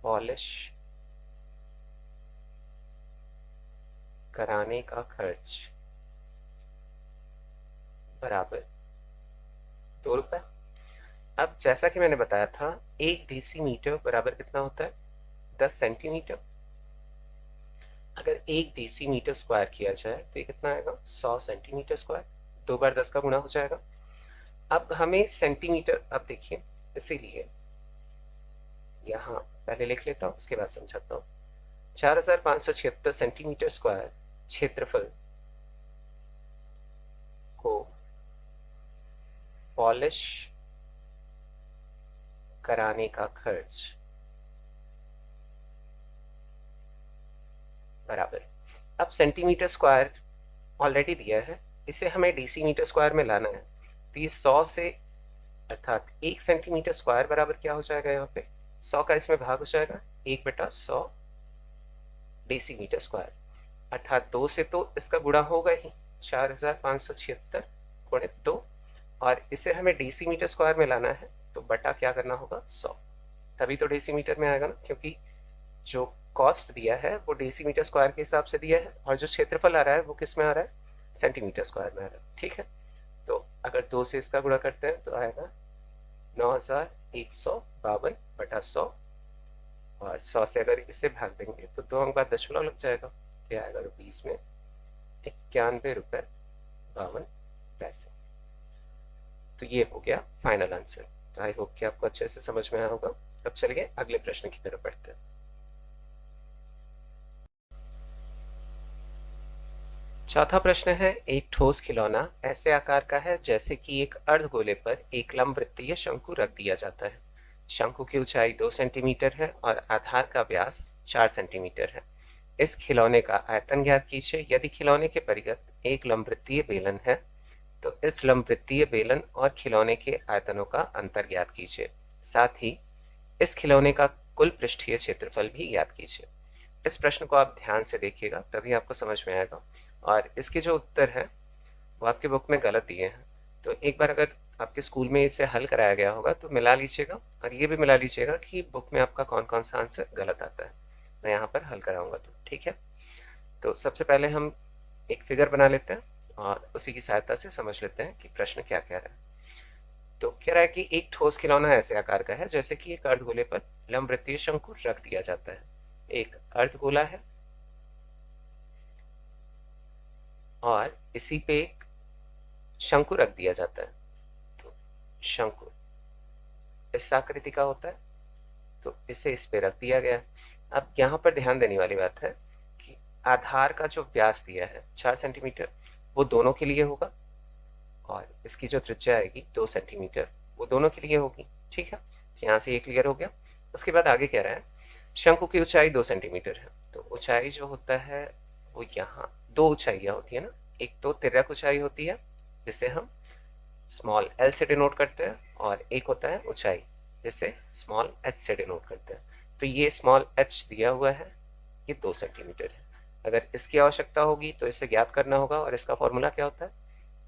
पॉलिश कराने का खर्च बराबर 2 रुपए। अब जैसा कि मैंने बताया था 1 डेसीमीटर बराबर कितना होता है, 10 सेंटीमीटर। अगर 1 डेसीमीटर स्क्वायर किया जाए तो ये कितना आएगा, 100 सेंटीमीटर स्क्वायर, 2 बार 10 का गुणा हो जाएगा। अब हमें सेंटीमीटर, अब देखिए इसीलिए यहाँ पहले लिख लेता हूँ उसके बाद समझाता हूँ। 4576 सेंटीमीटर स्क्वायर क्षेत्रफल को पॉलिश कराने का खर्च बराबर, अब सेंटीमीटर स्क्वायर ऑलरेडी दिया है, इसे हमें डेसीमीटर स्क्वायर में लाना है, तो ये 100 से अर्थात 1 सेंटीमीटर स्क्वायर बराबर क्या हो जाएगा, यहाँ पे 100 का इसमें भाग हो जाएगा 1/100 डेसीमीटर स्क्वायर, अर्थात 2 से तो इसका गुणा होगा ही, 4576 गुणित 2, और इसे हमें डेसीमीटर स्क्वायर में लाना है, तो बटा क्या करना होगा 100, तभी तो डेसीमीटर में आएगा ना, क्योंकि जो कॉस्ट दिया है वो डेसीमीटर स्क्वायर के हिसाब से दिया है, और जो क्षेत्रफल आ रहा है वो किस में आ रहा है, सेंटीमीटर स्क्वायर में आ रहा है। ठीक है, तो अगर 2 से इसका गुणा करते हैं तो आएगा 9152 बटा 100, और 100 से अगर इसे भाग देंगे तो 2 अंक बाद दशमलव लग जाएगा, तो आएगा रुपीज में 91 रुपये 52 पैसे। तो ये हो गया फाइनल आंसर। तो आई होप कि आपको अच्छे से समझ में आया होगा। अब चलिए अगले प्रश्न की तरफ बढ़ते हैं। चौथा प्रश्न है, एक ठोस खिलौना ऐसे आकार का है जैसे कि एक अर्धगोले पर एक लंबवृत्तीय शंकु रख दिया जाता है। शंकु की ऊंचाई 2 सेंटीमीटर है और आधार का व्यास 4 सेंटीमीटर है। इस खिलौने का आयतन ज्ञात कीजिए। यदि खिलौने के परिगत एक लंबवृत्तीय बेलन है तो इस लंबवृत्तीय बेलन और खिलौने के आयतनों का अंतर ज्ञात कीजिए। साथ ही इस खिलौने का कुल पृष्ठीय क्षेत्रफल भी ज्ञात कीजिए। इस प्रश्न को आप ध्यान से देखिएगा, तभी आपको समझ में आएगा। और इसके जो उत्तर है वो आपके बुक में गलत दिए हैं, तो एक बार अगर आपके स्कूल में इसे हल कराया गया होगा तो मिला लीजिएगा, और ये भी मिला लीजिएगा कि बुक में आपका कौन कौन सा आंसर गलत आता है। मैं यहाँ पर हल कराऊंगा, तो ठीक है। तो सबसे पहले हम एक फिगर बना लेते हैं और उसी की सहायता से समझ लेते हैं कि प्रश्न क्या कह रहा है। तो कह रहा है कि एक ठोस खिलौना ऐसे आकार का है जैसे कि एक अर्धगोले पर लंबवृत्तीय शंकु रख दिया जाता है। एक अर्धगोला है और इसी पे एक शंकु रख दिया जाता है, तो शंकु इस आकृति का होता है, तो इसे इस पे रख दिया गया। अब यहाँ पर ध्यान देने वाली बात है कि आधार का जो व्यास दिया है 4 सेंटीमीटर, वो दोनों के लिए होगा, और इसकी जो त्रिज्या आएगी 2 सेंटीमीटर, वो दोनों के लिए होगी। ठीक है, तो यहाँ से ये क्लियर हो गया। उसके बाद आगे कह रहा है शंकु की ऊंचाई 2 सेंटीमीटर है, तो ऊंचाई जो होता है वो यहाँ 2 ऊंचाइयाँ होती है ना, एक तो तिर्यक ऊंचाई होती है जिसे हम स्मॉल एल से डिनोट करते हैं, और एक होता है ऊंचाई जिसे स्मॉल एच से डिनोट करते हैं। तो ये स्मॉल एच दिया हुआ है, ये 2 सेंटीमीटर है। अगर इसकी आवश्यकता होगी तो इसे ज्ञात करना होगा, और इसका फॉर्मूला क्या होता है,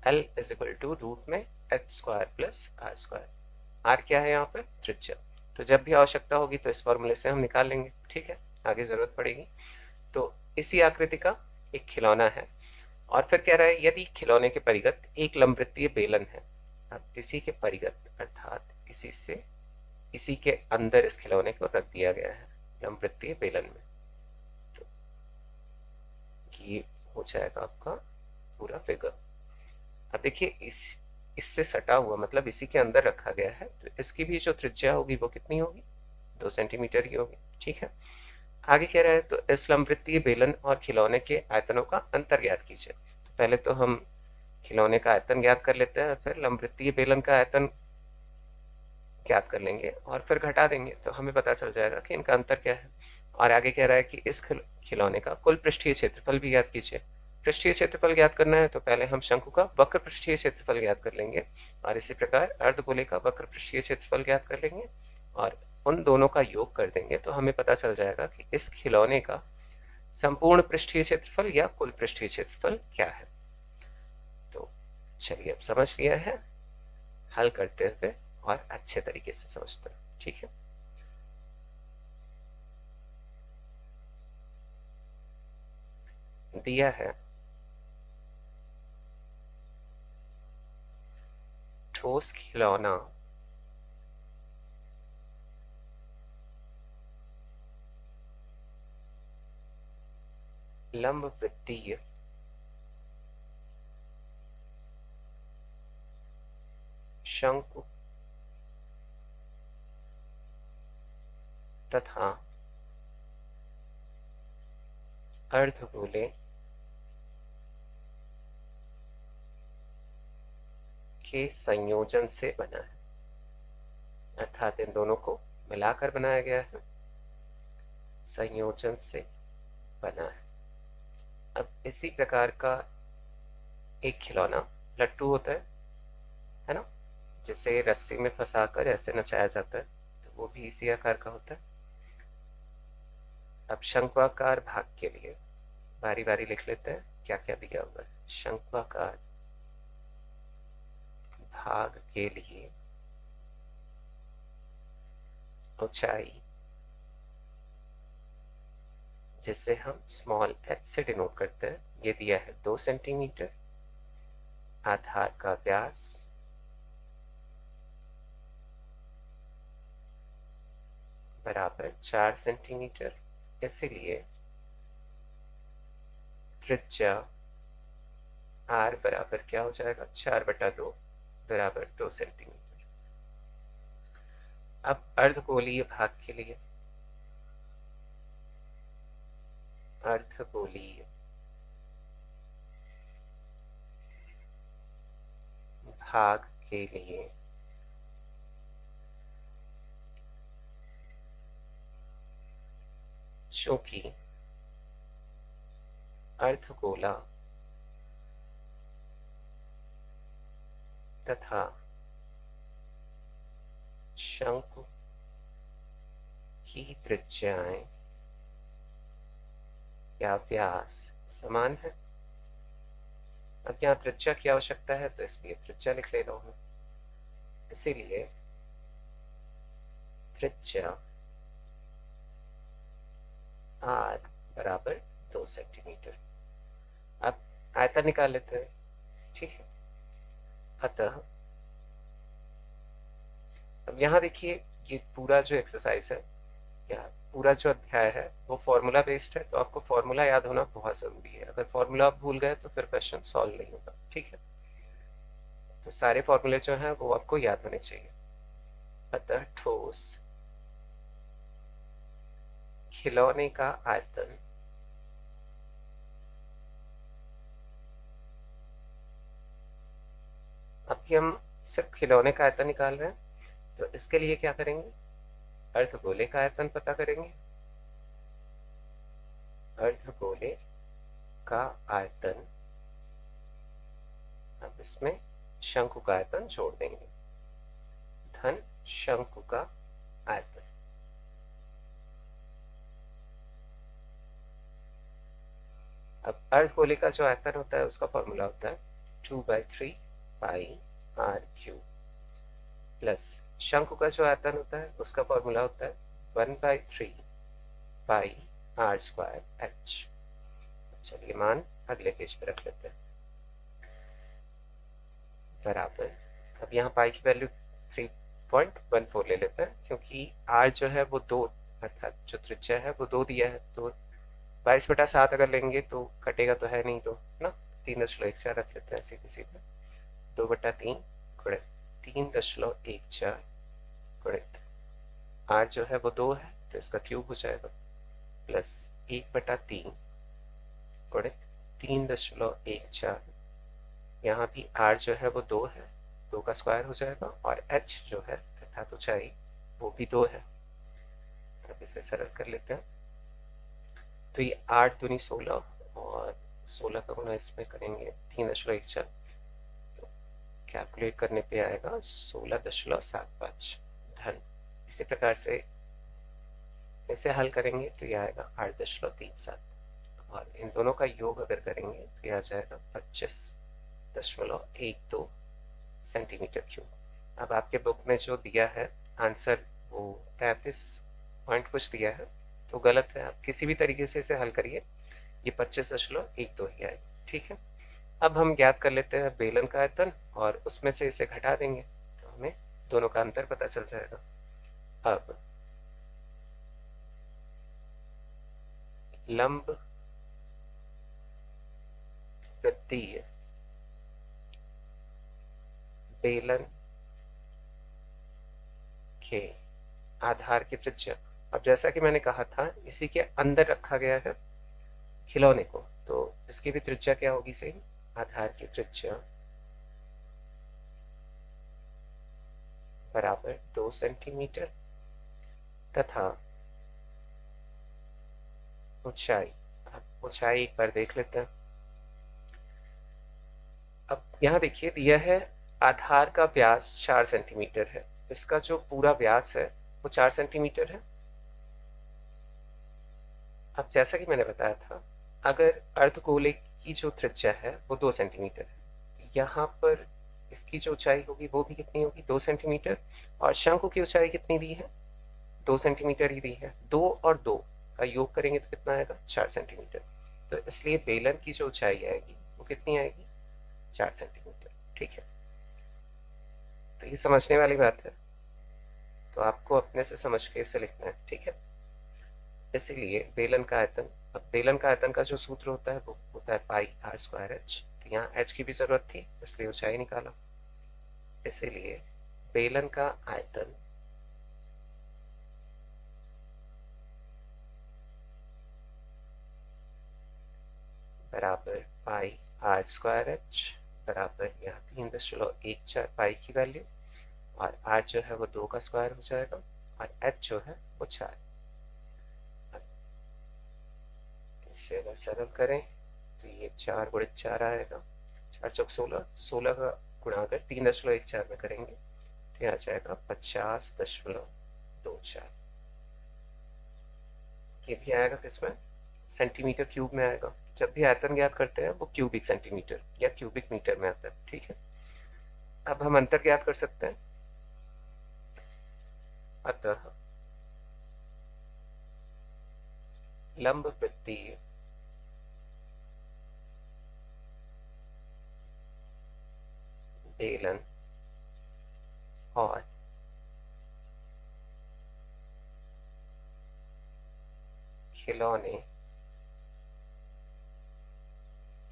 L is equal to root में H square plus are square. R क्या है यहाँ पर, त्रिज्या। तो जब भी आवश्यकता होगी तो इस फॉर्मूले से हम निकाल लेंगे। ठीक है, आगे जरूरत पड़ेगी। तो इसी आकृति का एक खिलौना है, और फिर कह रहा है यदि खिलौने के परिगत एक लंबवृत्तीय बेलन है। अब इसी के परिगत अर्थात इसी के अंदर इस खिलौने को रख दिया गया है लंबवृत्तीय बेलन में, तो ये हो जाएगा आपका पूरा फिगर। अब देखिए इससे सटा हुआ मतलब इसी के अंदर रखा गया है, तो इसकी भी जो त्रिज्या होगी वो कितनी होगी, 2 सेंटीमीटर की होगी। ठीक है, आगे कह रहा है तो इस लंबवृत्तीय बेलन और खिलौने के आयतनों का अंतर ज्ञात कीजिए। तो पहले तो हम खिलौने का आयतन ज्ञात कर लेते हैं, फिर लंबवृत्तीय बेलन का आयतन ज्ञात कर लेंगे, और फिर घटा देंगे तो हमें पता चल जाएगा कि इनका अंतर क्या है। और आगे कह रहा है कि इस खिलौने का कुल पृष्ठीय क्षेत्रफल भी ज्ञात कीजिए। पृष्ठीय क्षेत्रफल ज्ञात करना है तो पहले हम शंकु का वक्र पृष्ठीय क्षेत्रफल ज्ञात कर लेंगे, और इसी प्रकार अर्धगोले का वक्र पृष्ठीय क्षेत्रफल ज्ञात कर लेंगे, और उन दोनों का योग कर देंगे तो हमें पता चल जाएगा कि इस खिलौने का संपूर्ण पृष्ठीय क्षेत्रफल या कुल पृष्ठीय क्षेत्रफल क्या है। तो चलिए अब समझ लिया है, हल करते हुए और अच्छे तरीके से समझते हैं। ठीक है, दिया है ठोस खिलौना लंबवृत्तीय शंकु तथा अर्धगोले के संयोजन से बना है, अर्थात इन दोनों को मिलाकर बनाया गया है, संयोजन से बना है। अब इसी प्रकार का एक खिलौना लट्टू होता है ना, जिसे रस्सी में फंसाकर ऐसे नचाया जाता है, तो वो भी इसी आकार का होता है। अब शंक्वाकार भाग के लिए बारी बारी लिख लेते हैं क्या क्या दिया हुआ है। शंक्वाकार भाग के लिए ऊंचाई, जिसे हम स्मॉल h से डिनोट करते हैं, ये दिया है 2 सेंटीमीटर। आधार का व्यास बराबर 4 सेंटीमीटर, इसलिए त्रिज्या r बराबर क्या हो जाएगा, 4/2 बराबर 2 सेंटीमीटर। अब अर्धगोलीय भाग के लिए, अर्धगोलीय भाग के लिए चूंकि अर्धगोला तथा शंकु की त्रिज्याएं या व्यास समान है। अब यहाँ त्रिज्या की आवश्यकता है तो इसलिए त्रिज्या लिख ले रहा हूं। इसीलिए त्रिज्या r बराबर 2 सेंटीमीटर। अब आयतन निकाल लेते हैं, ठीक है। अतः अब यहाँ देखिए, ये पूरा जो एक्सरसाइज है या पूरा जो अध्याय है वो फॉर्मूला बेस्ड है, तो आपको फॉर्मूला याद होना बहुत जरूरी है। अगर फॉर्मूला आप भूल गए तो फिर क्वेश्चन सॉल्व नहीं होगा, ठीक है। तो सारे फॉर्मूले जो हैं वो आपको याद होने चाहिए। अतः ठोस खिलौने का आयतन अभी हम सिर्फ खिलौने का आयतन निकाल रहे हैं, तो इसके लिए क्या करेंगे, अर्धगोले का आयतन पता करेंगे। अर्धगोले का आयतन, अब इसमें शंकु का आयतन जोड़ देंगे, धन शंकु का आयतन। अब अर्धगोले का जो आयतन होता है उसका फॉर्मूला होता है 2/3 पाई r³ प्लस शंकु का जो आयतन होता है उसका फॉर्मूला होता है 1/3 पाई r² h। चलिए मान अगले पेज पे रख लेते हैं, बराबर। अब यहाँ पाई की वैल्यू 3.14 ले लेते हैं, क्योंकि r जो है वो 2, अर्थात जो त्रिज्या है वो 2 दिया है, तो 22/7 अगर लेंगे तो कटेगा तो है नहीं, तो ना 3.14 रख लेते हैं सीधे सीधे। 2/3 गुणित 3.14 गुणित r जो है वो 2 है तो इसका क्यूब हो जाएगा, प्लस 1/3 गुणित 3.14, यहाँ भी r जो है वो 2 है, 2 का स्क्वायर हो जाएगा, और h जो है अर्थात ऊंचाई वो भी 2 है। अब इसे सरल कर लेते हैं, तो ये 8 दूनी 16 और 16 का गुणा इसमें करेंगे 3.14, तो कैलकुलेट करने पे आएगा 16.75 धन। इसी प्रकार से इसे हल करेंगे तो ये आएगा 8.37, और इन दोनों का योग अगर करेंगे तो ये आ जाएगा 25.12 सेंटीमीटर क्यूब। अब आपके बुक में जो दिया है आंसर वो 33 पॉइंट कुछ दिया है, तो गलत है। आप किसी भी तरीके से इसे हल करिए, ये 25.12 ही आएगा, ठीक है। अब हम ज्ञात कर लेते हैं बेलन का आयतन, और उसमें से इसे घटा देंगे तो हमें दोनों का अंतर पता चल जाएगा। अब लंब वृत्तीय बेलन के आधार की त्रिज्या, अब जैसा कि मैंने कहा था इसी के अंदर रखा गया है खिलौने को, तो इसकी भी त्रिज्या क्या होगी, सही, आधार की त्रिज्या बराबर 2 सेंटीमीटर तथा ऊंचाई, अब ऊंचाई एक बार देख लेते हैं। अब यहाँ देखिए दिया है आधार का व्यास 4 सेंटीमीटर है, इसका जो पूरा व्यास है वो 4 सेंटीमीटर है। अब जैसा कि मैंने बताया था, अगर अर्धगोले की जो त्रिज्या है वो 2 सेंटीमीटर है, यहाँ पर इसकी जो ऊंचाई होगी वो भी कितनी होगी, 2 सेंटीमीटर, और शंकु की ऊंचाई कितनी दी है, 2 सेंटीमीटर ही दी है। 2 और 2 का योग करेंगे तो कितना आएगा, 4 सेंटीमीटर। तो इसलिए बेलन की जो ऊंचाई आएगी वो कितनी आएगी, 4 सेंटीमीटर। ठीक है, तो ये समझने वाली बात है, तो आपको अपने से समझ के इसे लिखना है। ठीक है, इसीलिए बेलन का आयतन, अब बेलन का आयतन का जो सूत्र होता है वो होता है पाई आर स्क्वायर एच। तो यहाँ एच की भी जरूरत थी, इसलिए ऊंचाई निकाला। इसीलिए बेलन का आयतन बराबर पाई आर स्क्वायर एच बराबर यहाँ 3.14 पाई की वैल्यू, और आर जो है वो 2 का स्क्वायर हो जाएगा, और एच जो है वो 4। इससे अगर सरल करें तो ये 4 गुणित 4 आएगा, 4 चौक 16, 16 का गुणा अगर 3.14 में करेंगे तो आ जाएगा 50.24। ये भी आएगा किसमें, सेंटीमीटर क्यूब में आएगा। जब भी आयतन ज्ञात करते हैं वो क्यूबिक सेंटीमीटर या क्यूबिक मीटर में आता है। ठीक है, अब हम अंतर ज्ञात कर सकते हैं। अतः लंब वृत्तीय बेलन और खिलौने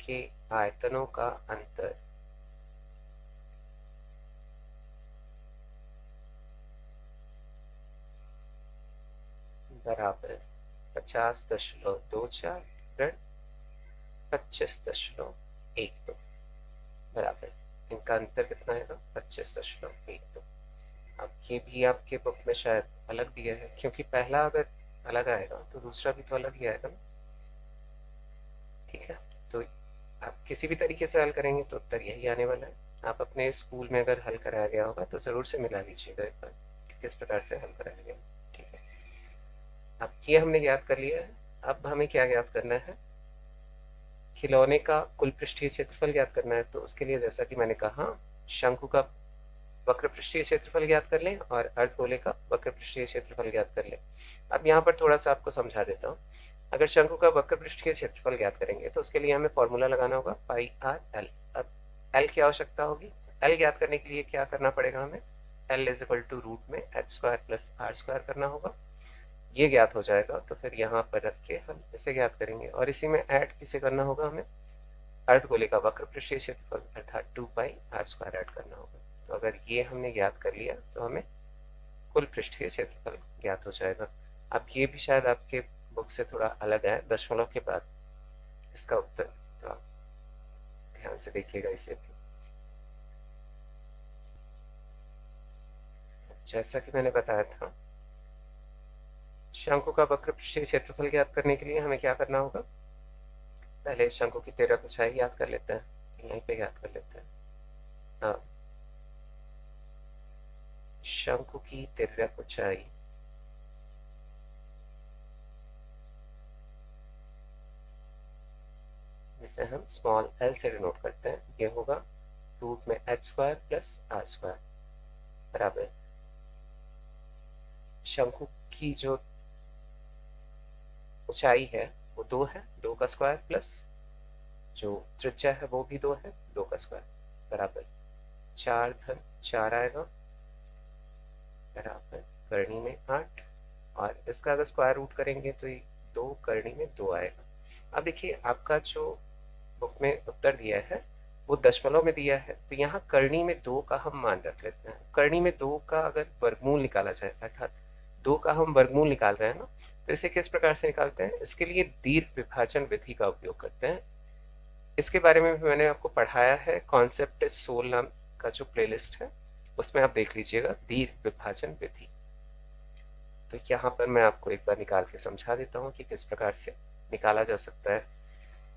के आयतनों का अंतर बराबर 50.24 ऋण 25.12 बराबर, इनका अंतर कितना आएगा, 25.12। अब ये भी आपके बुक में शायद अलग दिया है, क्योंकि पहला अगर अलग आएगा तो दूसरा भी तो अलग ही आएगा ना। ठीक है, तो आप किसी भी तरीके से हल करेंगे तो उत्तर यही आने वाला है। आप अपने स्कूल में अगर हल कराया गया होगा तो ज़रूर से मिला लीजिएगा एक बार किस प्रकार से हल कराया गया। ठीक है, अब ये हमने याद कर लिया है। अब हमें क्या याद करना है, खिलौने का कुल पृष्ठीय क्षेत्रफल ज्ञात करना है। तो उसके लिए जैसा कि मैंने कहा, शंकु का वक्र पृष्ठीय क्षेत्रफल ज्ञात कर लें और अर्धगोले का वक्र पृष्ठीय क्षेत्रफल ज्ञात कर लें। अब यहाँ पर थोड़ा सा आपको समझा देता हूँ। अगर शंकु का वक्र पृष्ठीय क्षेत्रफल ज्ञात करेंगे तो उसके लिए हमें फॉर्मूला लगाना होगा पाई आर एल। अब एल की आवश्यकता होगी, एल ज्ञात करने के लिए क्या करना पड़ेगा हमें, L is equal to root में H square plus are square करना होगा। ये ज्ञात हो जाएगा तो फिर यहाँ पर रख के हम इसे ज्ञात करेंगे, और इसी में ऐड किसे करना होगा, हमें अर्धगोले का वक्र पृष्ठीय क्षेत्रफल अर्थात 2 पाई आर स्क्वायर ऐड करना होगा। तो अगर ये हमने ज्ञात कर लिया तो हमें कुल पृष्ठीय क्षेत्रफल ज्ञात हो जाएगा। अब ये भी शायद आपके बुक से थोड़ा अलग है, दशमलव के बाद इसका उत्तर, तो आप ध्यान से देखिएगा इसे भी। जैसा कि मैंने बताया था, शंकु का वक्र पृष्ठीय क्षेत्रफल ज्ञात करने के लिए हमें क्या करना होगा, पहले शंकु की तिर्यक ऊंचाई याद कर लेते हैं, तो यहीं पे याद कर लेते हैं। हाँ, शंकु की तिर्यक ऊंचाई जिसे हम स्मॉल एल से डिनोट करते हैं, ये होगा रूट में H square plus are square बराबर शंकु की जो ऊंचाई है वो 2 है, 2 का स्क्वायर प्लस जो त्रिज्या है वो भी 2 है, 2 का स्क्वायर बराबर 4 धन 4 आएगा बराबर करनी में 8, और इसका अगर स्क्वायर रूट करेंगे तो ये 2 करनी में 2 आएगा। अब देखिए आपका जो बुक में उत्तर दिया है वो दशमलव में दिया है, तो यहाँ करनी में 2 का हम मान रख लेते हैं। करनी में 2 का अगर वर्गमूल निकाला जाए, अर्थात 2 का हम वर्गमूल निकाल रहे हैं ना, तो इसे किस प्रकार से निकालते हैं, इसके लिए दीर्घ विभाजन विधि का उपयोग करते हैं। इसके बारे में भी मैंने आपको पढ़ाया है, कॉन्सेप्ट 16 नाम का जो प्लेलिस्ट है उसमें आप देख लीजिएगा, दीर्घ विभाजन विधि। तो यहाँ पर मैं आपको एक बार निकाल के समझा देता हूँ कि किस प्रकार से निकाला जा सकता है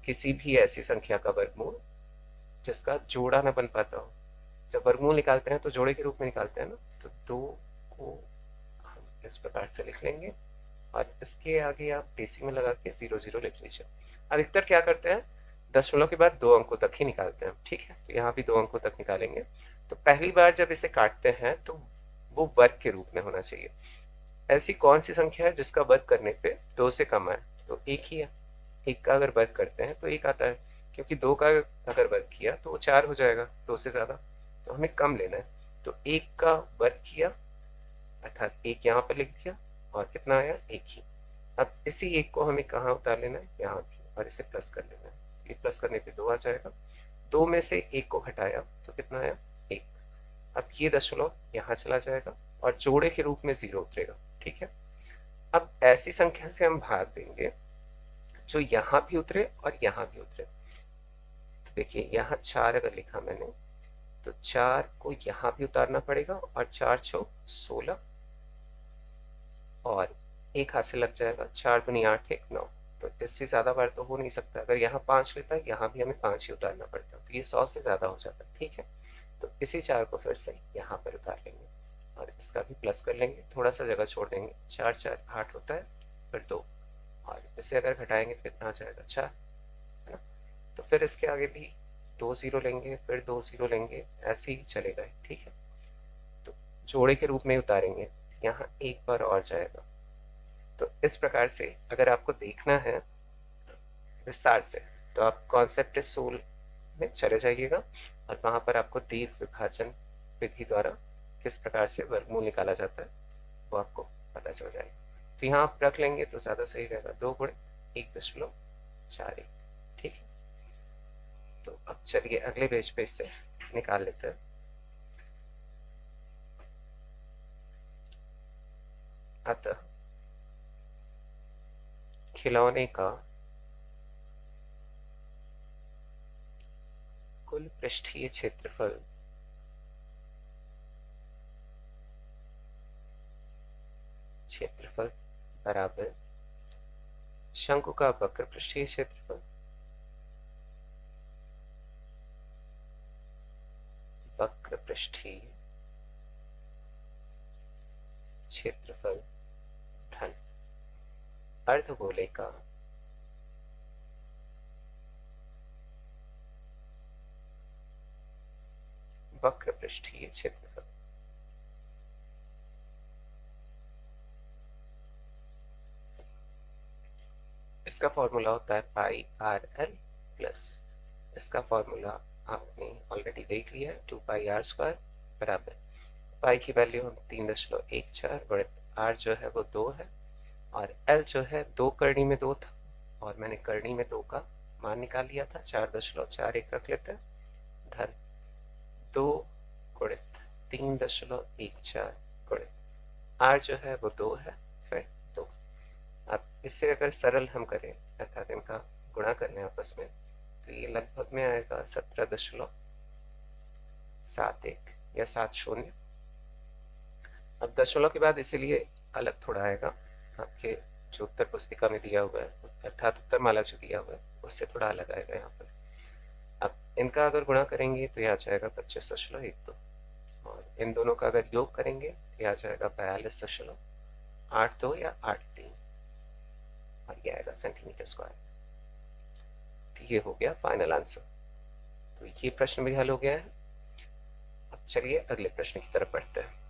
किसी भी ऐसी संख्या का वर्गमूल जिसका जोड़ा ना बन पाता हो। जब वर्गमूल निकालते हैं तो जोड़े के रूप में निकालते हैं ना, तो 2 को हम इस प्रकार से लिख लेंगे और इसके आगे आप डेसी में लगा के 0 0 लिख लीजिए। अधिकतर क्या करते हैं, दशमलव के बाद 2 अंकों तक ही निकालते हैं। ठीक है, तो यहाँ भी 2 अंकों तक निकालेंगे। तो पहली बार जब इसे काटते हैं तो वो वर्ग के रूप में होना चाहिए। ऐसी कौन सी संख्या है जिसका वर्ग करने पे 2 से कम आए? तो एक ही है। एक का अगर वर्ग करते हैं तो एक आता है, क्योंकि 2 का अगर वर्ग किया तो वो 4 हो जाएगा, 2 से ज़्यादा। तो हमें कम लेना है, तो एक का वर्ग किया अर्थात एक यहाँ पर लिख दिया और कितना आया? एक ही। अब इसी एक को हमें कहाँ उतार लेना है? यहाँ भी, और इसे प्लस कर लेना है। ये प्लस करने पे 2 आ जाएगा। 2 में से एक को घटाया तो कितना आया? 1। अब ये दशमलव यहाँ चला जाएगा और जोड़े के रूप में 0 उतरेगा। ठीक है। अब ऐसी संख्या से हम भाग देंगे जो यहाँ भी उतरे और यहाँ भी उतरे। तो देखिए यहाँ 4 अगर लिखा मैंने तो 4 को यहाँ भी उतारना पड़ेगा और 4 चौक 16 और एक हाथ से लग जाएगा। 4 दूनी 8 1 9। तो इससे ज़्यादा बार तो हो नहीं सकता। अगर यहाँ 5 लेता है यहाँ भी हमें 5 ही उतारना पड़ता है, तो ये 100 से ज़्यादा हो जाता है। ठीक है। तो इसी 4 को फिर से यहाँ पर उतार लेंगे और इसका भी प्लस कर लेंगे, थोड़ा सा जगह छोड़ देंगे। 4 4 8 होता है, फिर 2 और इसे अगर घटाएंगे तो कितना आ जाएगा? 4, है ना। तो फिर इसके आगे भी 2 0 लेंगे, फिर 2 0 लेंगे, ऐसे ही चलेगा। ठीक है। तो जोड़े के रूप में उतारेंगे, यहाँ एक बार और जाएगा। तो इस प्रकार से अगर आपको देखना है विस्तार से तो आप कॉन्सेप्ट सोल में चले जाइएगा और वहाँ पर आपको दीर्घ विभाजन विधि द्वारा किस प्रकार से वर्गमूल निकाला जाता है वो आपको पता चल जाएगा। तो यहाँ आप रख लेंगे तो ज़्यादा सही रहेगा, 2 गुणे 1.41। ठीक है। तो अब चलिए अगले पेज पे इससे निकाल लेते हैं। अतः खिलौने का कुल पृष्ठीय क्षेत्रफल बराबर शंकु का वक्र पृष्ठीय क्षेत्रफल वक्र पृष्ठीय क्षेत्रफल धन अर्धगोले का वक्र पृष्ठीय क्षेत्रफल। इसका फॉर्मूला होता है पाई आर एल प्लस, इसका फॉर्मूला आपने ऑलरेडी देख लिया है, 2 पाई आर स्क्वायर बराबर पाई की वैल्यू हम 3.14 गुणित आर जो है वो 2 है और एल जो है 2 करनी में 2 था और मैंने करनी में 2 का मान निकाल लिया था, 4.41 रख लेते हैं, धन 2 गुणित 3.14 गुणित आर जो है वो 2 है, फिर 2। अब इससे अगर सरल हम करें अर्थात इनका गुणा करें आपस में तो ये लगभग में आएगा 17.71 या 70। अब दशमलव के बाद इसीलिए अलग थोड़ा आएगा, आपके जो उत्तर पुस्तिका में दिया हुआ है अर्थात उत्तर माला जो दिया हुआ है उससे थोड़ा अलग आएगा यहाँ पर। अब इनका अगर गुणा करेंगे तो यह आ जाएगा 25.12 और इन दोनों का अगर योग करेंगे तो यह आ जाएगा 42.82 या 83 और यह आएगा सेंटीमीटर स्क्वायर। तो ये हो गया फाइनल आंसर। तो ये प्रश्न भी हल हो गया है। अब चलिए अगले प्रश्न की तरफ बढ़ते हैं।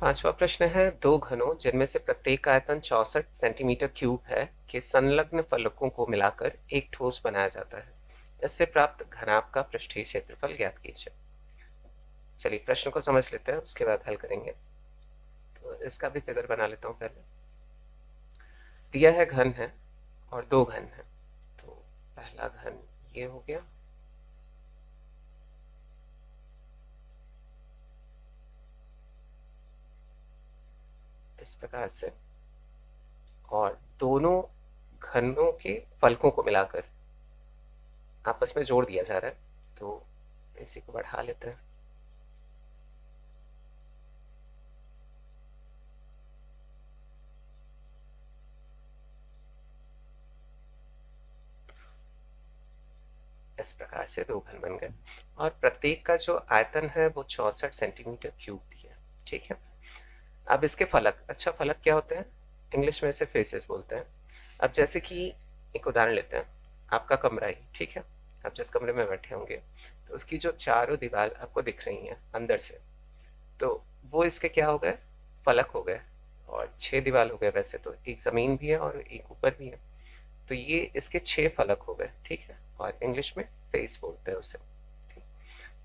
पांचवा प्रश्न है, दो घनों जिनमें से प्रत्येक आयतन 64 सेंटीमीटर क्यूब है के संलग्न फलकों को मिलाकर एक ठोस बनाया जाता है। इससे प्राप्त घनाभ का पृष्ठीय क्षेत्रफल ज्ञात कीजिए। चलिए प्रश्न को समझ लेते हैं, उसके बाद हल करेंगे। तो इसका भी फिगर बना लेता हूँ पहले। दिया है घन है और दो घन है, तो पहला घन ये हो गया, इस प्रकार से, और दोनों घनों के फलकों को मिलाकर आपस में जोड़ दिया जा रहा है। तो इसी को बढ़ा लेते हैं। इस प्रकार से दो घन बन गए और प्रत्येक का जो आयतन है वो 64 सेंटीमीटर क्यूब दिया है। ठीक है। अब इसके फलक, अच्छा फलक क्या होते हैं? इंग्लिश में इसे फेसेस बोलते हैं। अब जैसे कि एक उदाहरण लेते हैं, आपका कमरा ही, ठीक है, आप जिस कमरे में बैठे होंगे तो उसकी जो चारों दीवार आपको दिख रही हैं अंदर से, तो वो इसके क्या हो गए, फलक हो गए। और 6 दीवार हो गए, वैसे तो एक ज़मीन भी है और एक ऊपर भी है, तो ये इसके 6 फलक हो गए, ठीक है, और इंग्लिश में फेस बोलते हैं उसे, ठीक।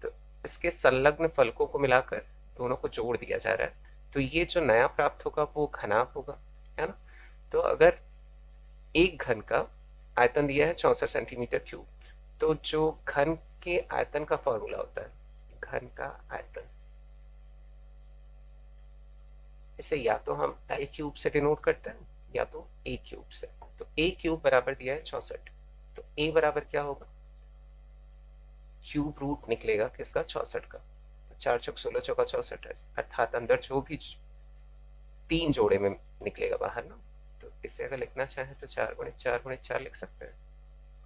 तो इसके संलग्न फलकों को मिलाकर दोनों को जोड़ दिया जा रहा है, तो ये जो नया प्राप्त होगा वो घनाभ होगा, है ना। तो अगर एक घन का आयतन दिया है 64 सेंटीमीटर क्यूब, तो जो घन के आयतन का फॉर्मूला होता है, घन का आयतन, इसे या तो हम एल क्यूब से डिनोट करते हैं या तो ए क्यूब से। तो ए क्यूब बराबर दिया है 64, तो ए बराबर क्या होगा, क्यूब रूट निकलेगा किसका, 64 का। तो 4 चौक 16 चौका 64 है, अर्थात अंदर जो भी 3 जोड़े में निकलेगा बाहर ना, तो इसे अगर लिखना चाहे तो 4 गुणे 4 गुणे 4 लिख सकते हैं,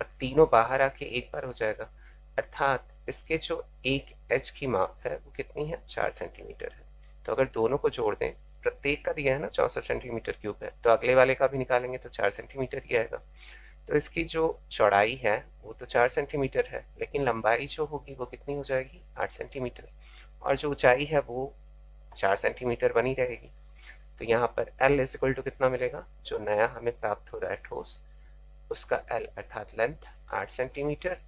और तीनों बाहर आके एक बार हो जाएगा, अर्थात इसके जो एक एच की माप है वो कितनी है, 4 सेंटीमीटर है। तो अगर दोनों को जोड़ दें, प्रत्येक का दिया है ना 64 सेंटीमीटर क्यूब है, तो अगले वाले का भी निकालेंगे तो 4 सेंटीमीटर ही आएगा। तो इसकी जो चौड़ाई है वो तो 4 सेंटीमीटर है, लेकिन लंबाई जो होगी वो कितनी हो जाएगी, 8 सेंटीमीटर, और जो ऊंचाई है वो 4 सेंटीमीटर बनी रहेगी। तो यहाँ पर L इज इक्वल टू कितना मिलेगा, जो नया हमें प्राप्त हो रहा है ठोस, उसका L अर्थात लेंथ 8 सेंटीमीटर,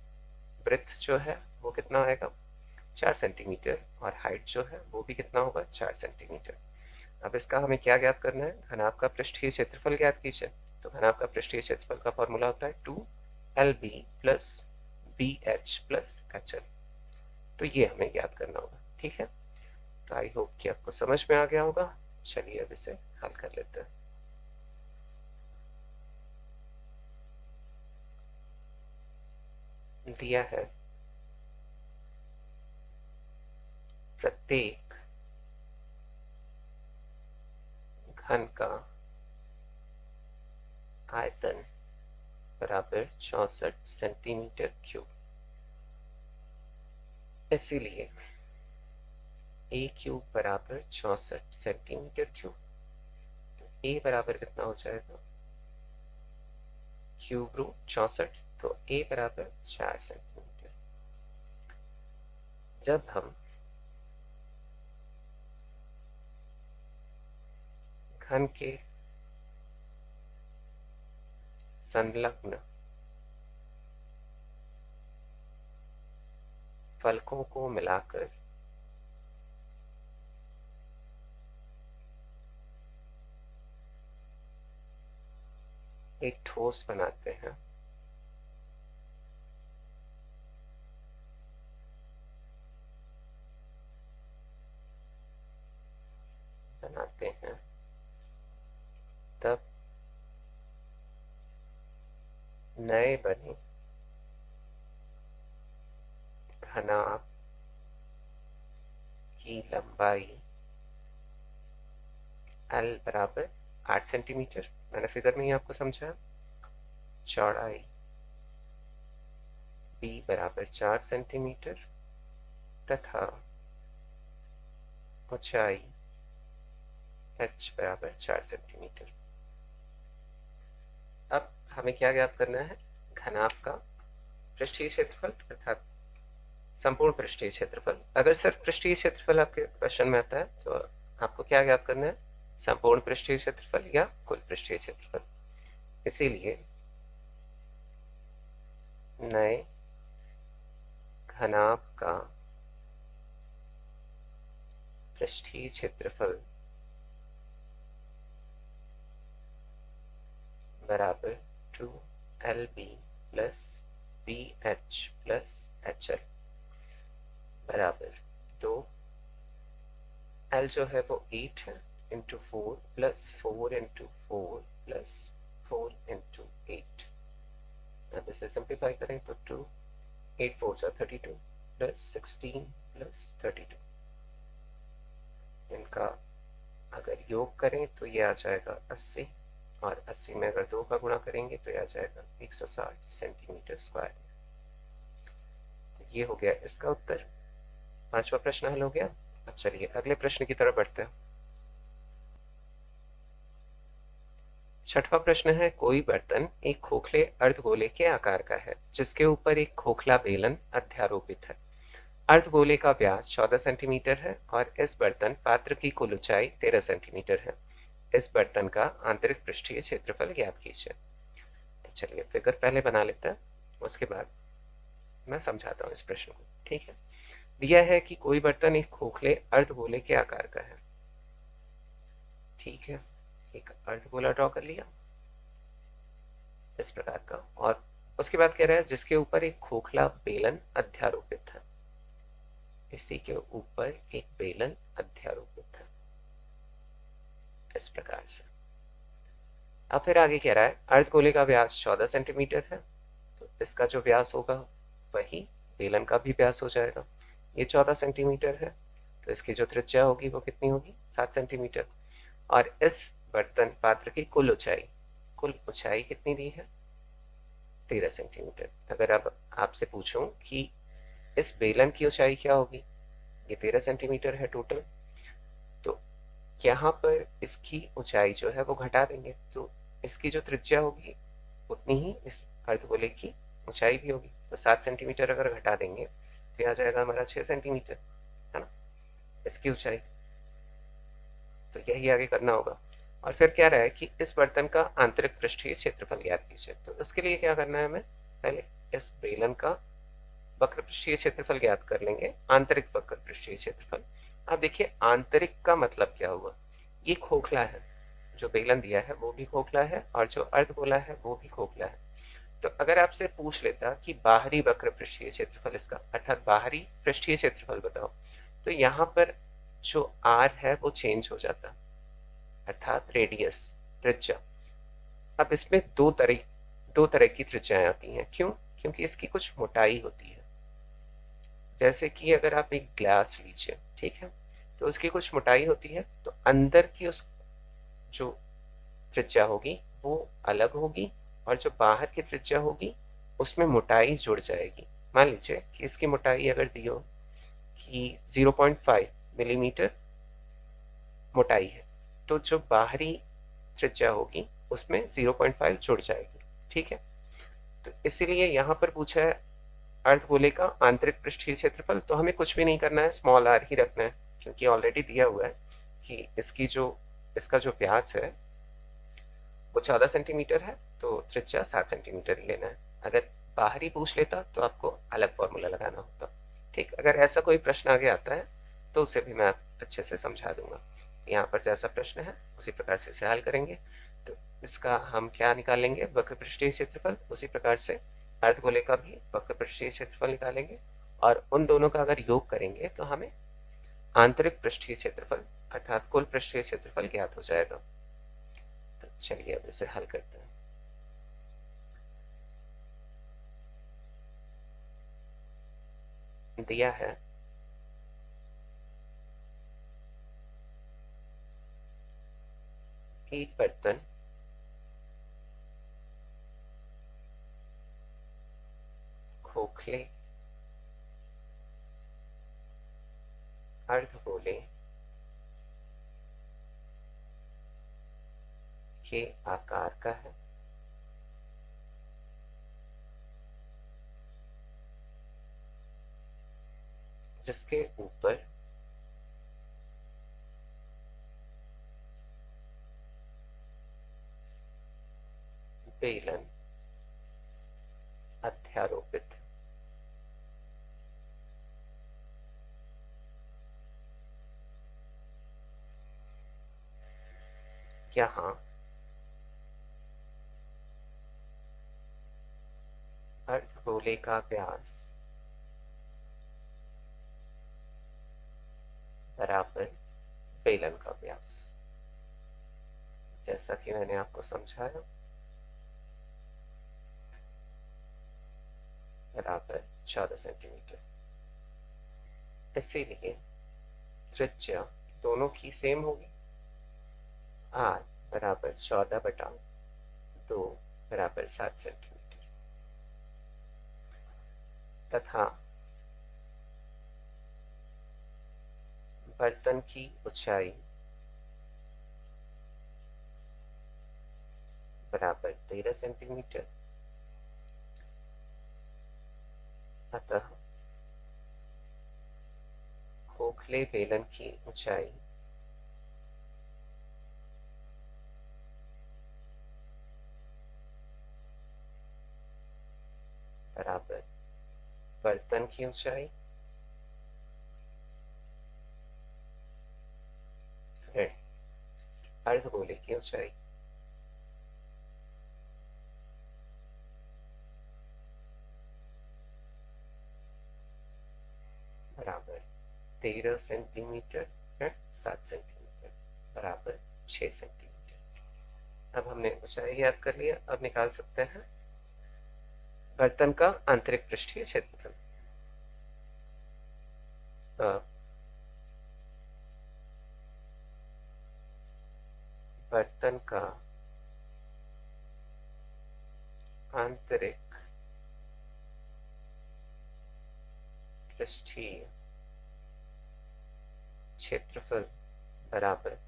ब्रेथ जो है वो कितना आएगा, 4 सेंटीमीटर, और हाइट जो है वो भी कितना होगा, 4 सेंटीमीटर। अब इसका हमें क्या ज्ञात करना है, घनाभ का पृष्ठीय क्षेत्रफल ज्ञात कीजिए। तो घनाभ का पृष्ठीय क्षेत्रफल का फॉर्मूला होता है 2LB plus BH plus HL। तो ये हमें ज्ञात करना होगा, ठीक है। तो आई होप कि आपको समझ में आ गया होगा। चलिए अब इसे हल कर लेते हैं। दिया है प्रत्येक घन का आयतन बराबर 64 सेंटीमीटर क्यूब, इसीलिए ए क्यूब बराबर 64 सेंटीमीटर क्यूब। तो ए बराबर कितना हो जाएगा, क्यूब रूट 64, तो ए बराबर 4 सेंटीमीटर। जब हम घन के संलग्न फलकों को मिलाकर एक ठोस बनाते हैं, तब नए बने घनाभ की लंबाई L बराबर 8 सेंटीमीटर, मैंने फिगर में ही आपको समझाया, चौड़ाई B बराबर 4 सेंटीमीटर तथा ऊंचाई H बराबर 4 सेंटीमीटर। अब हमें क्या ज्ञात करना है, घनाभ का पृष्ठीय क्षेत्रफल अर्थात संपूर्ण पृष्ठीय क्षेत्रफल। अगर सिर्फ पृष्ठीय क्षेत्रफल आपके क्वेश्चन में आता है तो आपको क्या ज्ञात करना है, संपूर्ण पृष्ठीय क्षेत्रफल या कुल पृष्ठीय क्षेत्रफल। इसीलिए नए घनाभ का पृष्ठीय क्षेत्रफल बराबर 2LB plus BH plus HL बराबर 2, L जो है वो 8 है, into 4 plus 4 into 4 plus 4 into 8। अब इसे सिंप्लीफाई करें तो 2 8 4 जा 32 प्लस 16 प्लस 32, इनका अगर योग करें तो ये आ जाएगा 80, और 80 में अगर 2 का गुणा करेंगे तो यह आ जाएगा 160 सेंटीमीटर स्क्वायर। तो ये हो गया इसका उत्तर। 5वां प्रश्न हल हो गया। अब चलिए अगले प्रश्न की तरफ बढ़ते हैं। छठवां प्रश्न है, कोई बर्तन एक खोखले अर्धगोले के आकार का है जिसके ऊपर एक खोखला बेलन अध्यारोपित है। अर्धगोले का व्यास 14 सेंटीमीटर है और इस बर्तन पात्र की कुल ऊंचाई 13 सेंटीमीटर है। इस बर्तन का आंतरिक पृष्ठीय क्षेत्रफल ज्ञात कीजिए। तो चलिए फिगर पहले बना लेते हैं, उसके बाद मैं समझाता हूँ इस प्रश्न को। ठीक है, दिया है कि कोई बर्तन एक खोखले अर्धगोले के आकार का है। ठीक है, एक अर्धगोला ड्रॉ कर लिया इस प्रकार का, और उसके बाद कह रहा है जिसके ऊपर एक खोखला बेलन अध्यारोपित है। इसी के ऊपर एक बेलन अध्यारोपित है इस प्रकार से। अब फिर आगे कह रहा है अर्धगोले का व्यास 14 सेंटीमीटर है, तो इसका जो व्यास होगा वही बेलन का भी व्यास हो जाएगा। ये 14 सेंटीमीटर है, तो इसकी जो त्रिज्या होगी वो कितनी होगी, 7 सेंटीमीटर। और इस बर्तन पात्र की कुल ऊंचाई कितनी दी है, 13 सेंटीमीटर। अगर अब आपसे पूछूं कि इस बेलन की ऊंचाई क्या होगी, ये 13 सेंटीमीटर है टोटल, तो यहाँ पर इसकी ऊंचाई जो है वो घटा देंगे, तो इसकी जो त्रिज्या होगी उतनी ही इस अर्धगोले की ऊंचाई भी होगी। तो 7 सेंटीमीटर अगर घटा देंगे तो यह आ जाएगा हमारा 6 सेंटीमीटर, है ना, इसकी ऊंचाई। तो यही आगे करना होगा। और फिर क्या रहा है कि इस बर्तन का आंतरिक पृष्ठीय क्षेत्रफल ज्ञात कीजिए। तो इसके लिए क्या करना है, हमें पहले इस बेलन का वक्र पृष्ठीय क्षेत्रफल ज्ञात कर लेंगे, आंतरिक वक्र पृष्ठीय क्षेत्रफल। अब देखिए आंतरिक का मतलब क्या हुआ, ये खोखला है, जो बेलन दिया है वो भी खोखला है और जो अर्धगोला है वो भी खोखला है। तो अगर आपसे पूछ लेता कि बाहरी वक्र पृष्ठीय क्षेत्रफल इसका, अर्थात बाहरी पृष्ठीय क्षेत्रफल बताओ, तो यहाँ पर जो आर है वो चेंज हो जाता, अर्थात रेडियस, त्रिज्या। अब इसमें दो तरह की त्रिज्याएं आती हैं। क्यों? क्योंकि इसकी कुछ मोटाई होती है। जैसे कि अगर आप एक ग्लास लीजिए, ठीक है, तो उसकी कुछ मोटाई होती है, तो अंदर की उस जो त्रिज्या होगी वो अलग होगी, और जो बाहर की त्रिज्या होगी उसमें मोटाई जुड़ जाएगी। मान लीजिए कि इसकी मोटाई अगर दी हो कि 0.5 मिलीमीटर मोटाई है, तो जो बाहरी त्रिज्या होगी उसमें 0.5 जुड़ जाएगी। ठीक है, तो इसीलिए यहाँ पर पूछा है अर्धगोले का आंतरिक पृष्ठीय क्षेत्रफल, तो हमें कुछ भी नहीं करना है, स्मॉल आर ही रखना है, क्योंकि ऑलरेडी दिया हुआ है कि इसका जो व्यास है वो 14 सेंटीमीटर है, तो त्रिज्या 7 सेंटीमीटर ही लेना है। अगर बाहरी पूछ लेता तो आपको अलग फॉर्मूला लगाना होता। ठीक, अगर ऐसा कोई प्रश्न आगे आता है तो उसे भी मैं अच्छे से समझा दूंगा। यहाँ पर जैसा प्रश्न है उसी प्रकार से इसे हल करेंगे। तो इसका हम क्या निकालेंगे, वक्र पृष्ठीय क्षेत्रफल, उसी प्रकार से अर्धगोले का भी वक्र पृष्ठीय क्षेत्रफल निकालेंगे, और उन दोनों का अगर योग करेंगे तो हमें आंतरिक पृष्ठीय क्षेत्रफल अर्थात कुल पृष्ठीय क्षेत्रफल ज्ञात हो जाएगा। तो चलिए अब इसे हल करते हैं। दिया है एक बर्तन खोखले अर्धगोले के आकार का है, जिसके ऊपर बेलन अध्यारोपित है। यहाँ अर्धगोले का व्यास बराबर बेलन का व्यास, जैसा कि मैंने आपको समझाया, बराबर 14 सेंटीमीटर। इसीलिए त्रिज्या दोनों की सेम होगी, आर बराबर 14/2 बराबर 7 सेंटीमीटर, तथा बर्तन की ऊंचाई बराबर 13 सेंटीमीटर। अतः खोखले बेलन की ऊंचाई बराबर बर्तन की ऊंचाई ऋण अर्धगोले की ऊंचाई बराबर 13 सेंटीमीटर ऋण 7 सेंटीमीटर बराबर 6 सेंटीमीटर। अब हमने ऊंचाई याद कर लिया। अब निकाल सकते हैं बर्तन का आंतरिक पृष्ठीय क्षेत्रफल। बर्तन का आंतरिक पृष्ठीय क्षेत्रफल बराबर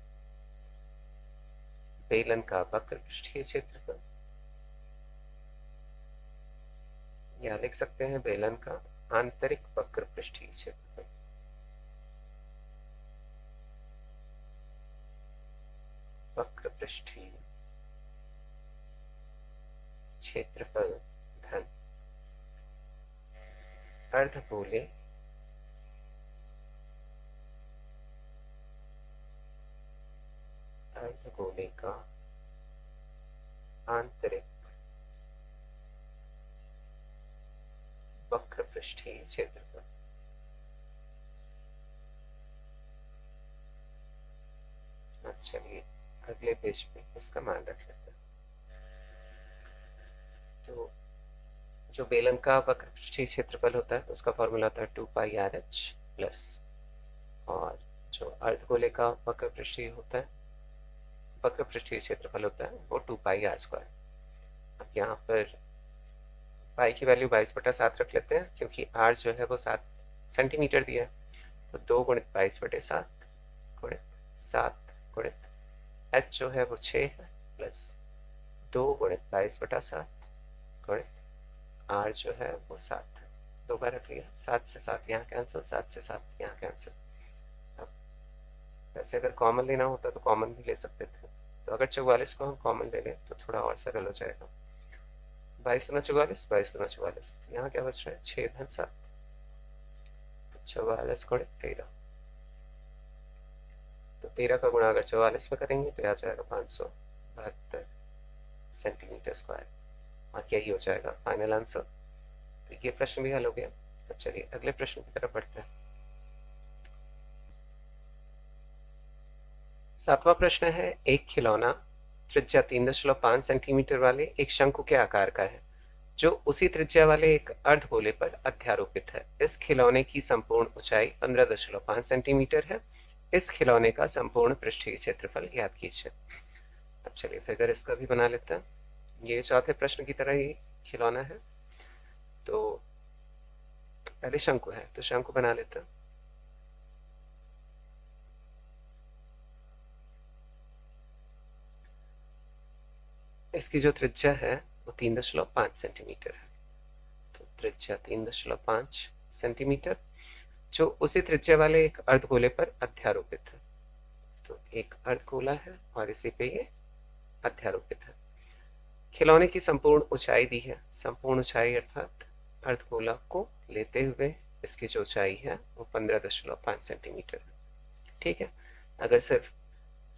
बेलन का वक्र पृष्ठीय क्षेत्रफल, या लिख सकते हैं बेलन का आंतरिक वक्र पृष्ठीय क्षेत्रफल। वक्र पृष्ठीय क्षेत्रफल धन अर्धगोले अर्धगोले का आंतरिक वक्र पृष्ठीय क्षेत्रफल। चलिए अगले पेज पे इसका मान रख लेते हैं। तो जो बेलन का वक्र पृष्ठीय क्षेत्रफल होता है उसका फॉर्मूला होता है 2πRh प्लस, और जो अर्धगोले का वक्र पृष्ठीय होता है वक्र पृष्ठीय क्षेत्रफल होता है वो 2πr²। अब यहाँ पर पाई की वैल्यू 22/7 रख लेते हैं, क्योंकि r जो है वो 7 सेंटीमीटर दिया है। तो 2 × 22/7 × 7 × h जो है वो 6 है, प्लस 2 × 22/7 × r जो है वो 7 है। 2 बार रख लिया, 7 से 7 यहाँ कैंसिल, 7 से 7 यहाँ कैंसिल। अब वैसे अगर कॉमन लेना होता तो कॉमन भी ले सकते थे, तो अगर 44 को हम कॉमन ले लें तो थोड़ा और सरल हो जाएगा। 22 × 44, 22 × 44, तो यहाँ क्या बच रहा है 6 × 7, 44 × 13। तो 13 का गुणा अगर 44 में करेंगे तो आ जाएगा 572 सेंटीमीटर स्क्वायर, और यही हो जाएगा फाइनल आंसर। तो ये प्रश्न भी हल हो गया। अब चलिए अगले प्रश्न की तरफ बढ़ते हैं। 7वां प्रश्न है, एक खिलौना त्रिज्या 3.5 सेंटीमीटर वाले एक शंकु के आकार का है जो उसी त्रिज्या वाले एक अर्धगोले पर अध्यारोपित है। इस खिलौने की संपूर्ण ऊंचाई 15.5 सेंटीमीटर है। इस खिलौने का संपूर्ण पृष्ठीय क्षेत्रफल ज्ञात कीजिए। अब चलिए फिगर इसका भी बना लेते हैं। ये चौथे प्रश्न की तरह ही खिलौना है। तो पहले शंकु है, तो शंकु बना लेते हैं। इसकी जो त्रिज्या है वो 3.5 सेंटीमीटर है। तो त्रिज्या 3.5 सेंटीमीटर जो उसी त्रिज्या वाले एक अर्धगोले पर अध्यारोपित है। तो एक अर्धगोला है और इसी पे ये अध्यारोपित है। खिलौने की संपूर्ण ऊंचाई दी है। संपूर्ण ऊंचाई अर्थात अर्धगोला को लेते हुए इसकी जो ऊंचाई है वो 15.5 सेंटीमीटर है। ठीक है, अगर सिर्फ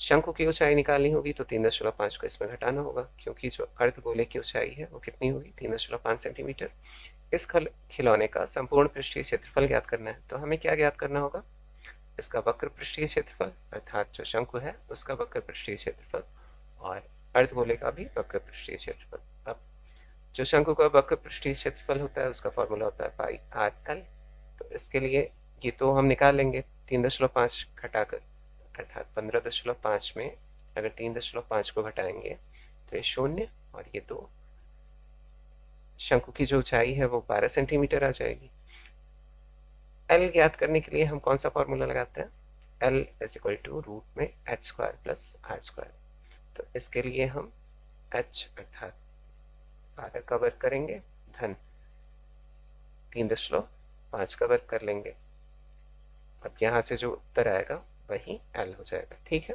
शंकु की ऊंचाई निकालनी होगी तो 3.5 को इसमें घटाना होगा, क्योंकि जो अर्धगोले की ऊंचाई है वो कितनी होगी 3.5 सेंटीमीटर। इस खिलौने का संपूर्ण पृष्ठीय क्षेत्रफल ज्ञात करना है। तो हमें क्या ज्ञात करना होगा, इसका वक्र पृष्ठीय क्षेत्रफल अर्थात जो शंकु है उसका वक्र पृष्ठीय क्षेत्रफल, और अर्धगोले का भी वक्र पृष्ठीय क्षेत्रफल। अब जो शंकु का वक्र पृष्ठीय क्षेत्रफल होता है उसका फॉर्मूला होता है πRL। तो इसके लिए ये तो हम निकाल लेंगे 3.5 घटाकर, अर्थात 15.5 में अगर 3.5 को घटाएंगे तो ये 0 और ये 2। शंकु की जो ऊंचाई है वो 12 सेंटीमीटर आ जाएगी। L ज्ञात करने के लिए हम कौन सा फॉर्मूला लगाते हैं, L = रूट में h² + r²। तो इसके लिए हम h अर्थात 12 का वर्ग करेंगे धन 3.5 का वर्ग कर लेंगे। अब यहाँ से जो उत्तर आएगा वही l हो जाएगा, ठीक है।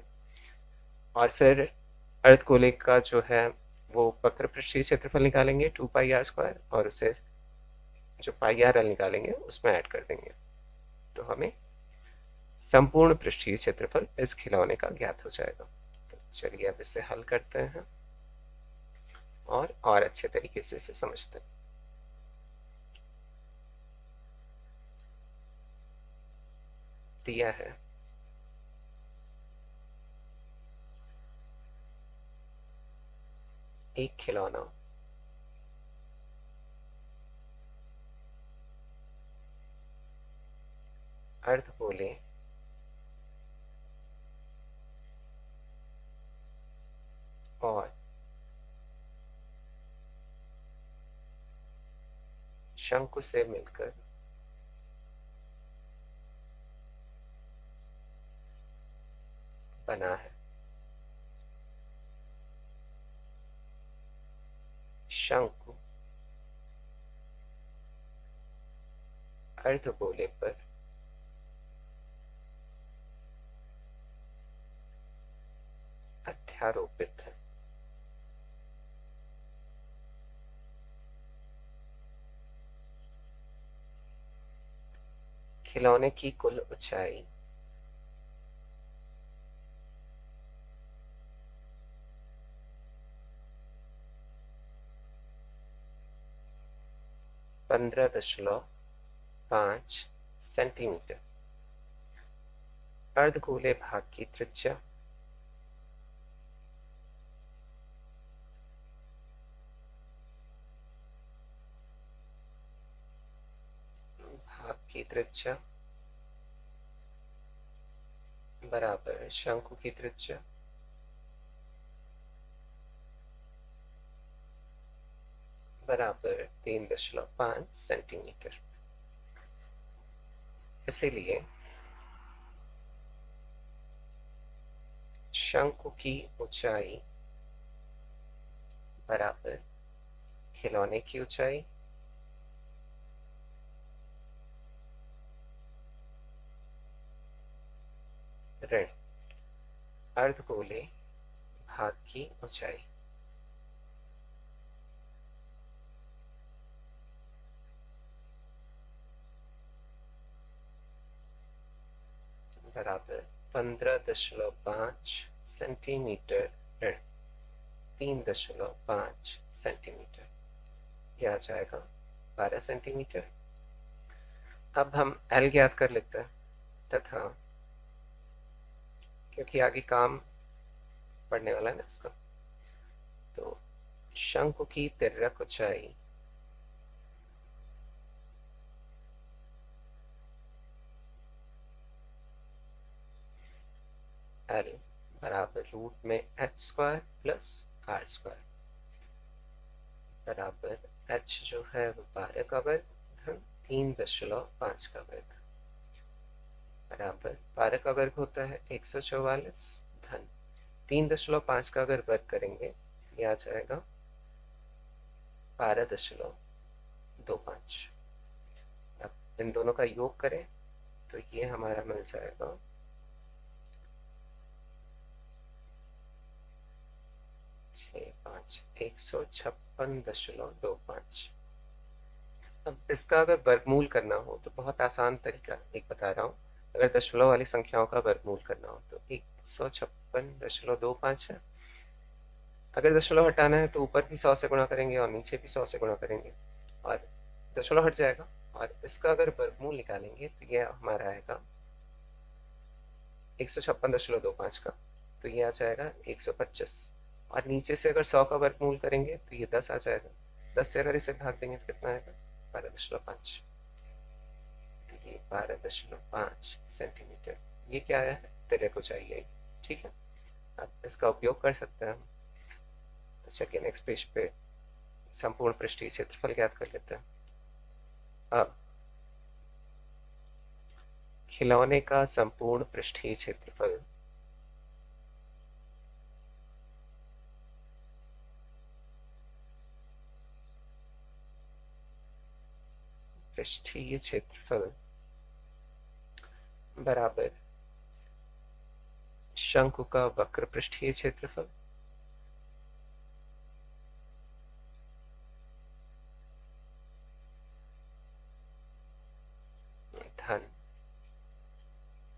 और फिर अर्धगोले का जो है वो वक्र पृष्ठीय क्षेत्रफल निकालेंगे 2πr² और उसे जो πr l निकालेंगे उसमें ऐड कर देंगे, तो हमें संपूर्ण पृष्ठीय क्षेत्रफल इस खिलौने का ज्ञात हो जाएगा। तो चलिए अब इसे हल करते हैं और अच्छे तरीके से इसे समझते हैं। दिया है एक खिलौना अर्धगोले और शंकु से मिलकर बना है। शंकु अर्धगोले पर अध्यारोपित है। खिलौने की कुल ऊंचाई 15.5 सेंटीमीटर। अर्धगोले भाग की त्रिज्या बराबर शंकु की त्रिज्या बराबर 3.5 सेंटीमीटर। इसीलिए शंकु की ऊंचाई बराबर खिलौने की ऊंचाई ऋण अर्धगोले भाग की ऊंचाई। बराबर 15.5 सेंटीमीटर ऋण 3.5 सेंटीमीटर, यह आ जाएगा 12 सेंटीमीटर। अब हम L ज्ञात कर लेते हैं तथा क्योंकि आगे काम पढ़ने वाला है ना इसका, तो शंकु की तिर्यक ऊंचाई L बराबर रूट में h² प्लस r² बराबर h जो है वो 12 का वर्ग धन 3.5 का वर्ग बराबर 12 का वर्ग होता है 144 धन 3.5 का अगर वर्ग करेंगे तो यह आ जाएगा 12.25। अब इन दोनों का योग करें तो ये हमारा मिल जाएगा 156.25। अब इसका अगर वर्गमूल करना हो तो बहुत आसान तरीका एक बता रहा हूँ। अगर दशमलव वाली संख्याओं का वर्गमूल करना हो तो 156.25 है। अगर दशमलव हटाना है तो ऊपर भी 100 से गुणा करेंगे और नीचे भी 100 से गुणा करेंगे और दशमलव हट जाएगा। और इसका अगर वर्गमूल निकालेंगे तो यह हमारा आएगा 156.25 का, तो ये आ जाएगा 125। और नीचे से अगर 100 का वर्गमूल करेंगे तो ये 10 आ जाएगा। 10 से अगर इसे भाग देंगे तो कितना आएगा 12.5। तो ये 12.5 सेंटीमीटर ये क्या आया है तिर्यक ऊंचाई है, ठीक है। अब इसका उपयोग कर सकते हैं हम। तो चलिए नेक्स्ट पेज पे संपूर्ण पृष्ठीय क्षेत्रफल ज्ञात कर लेते हैं। अब खिलौने का संपूर्ण पृष्ठीय क्षेत्रफल पृष्ठीय क्षेत्रफल बराबर शंकु का वक्र पृष्ठीय क्षेत्रफल धन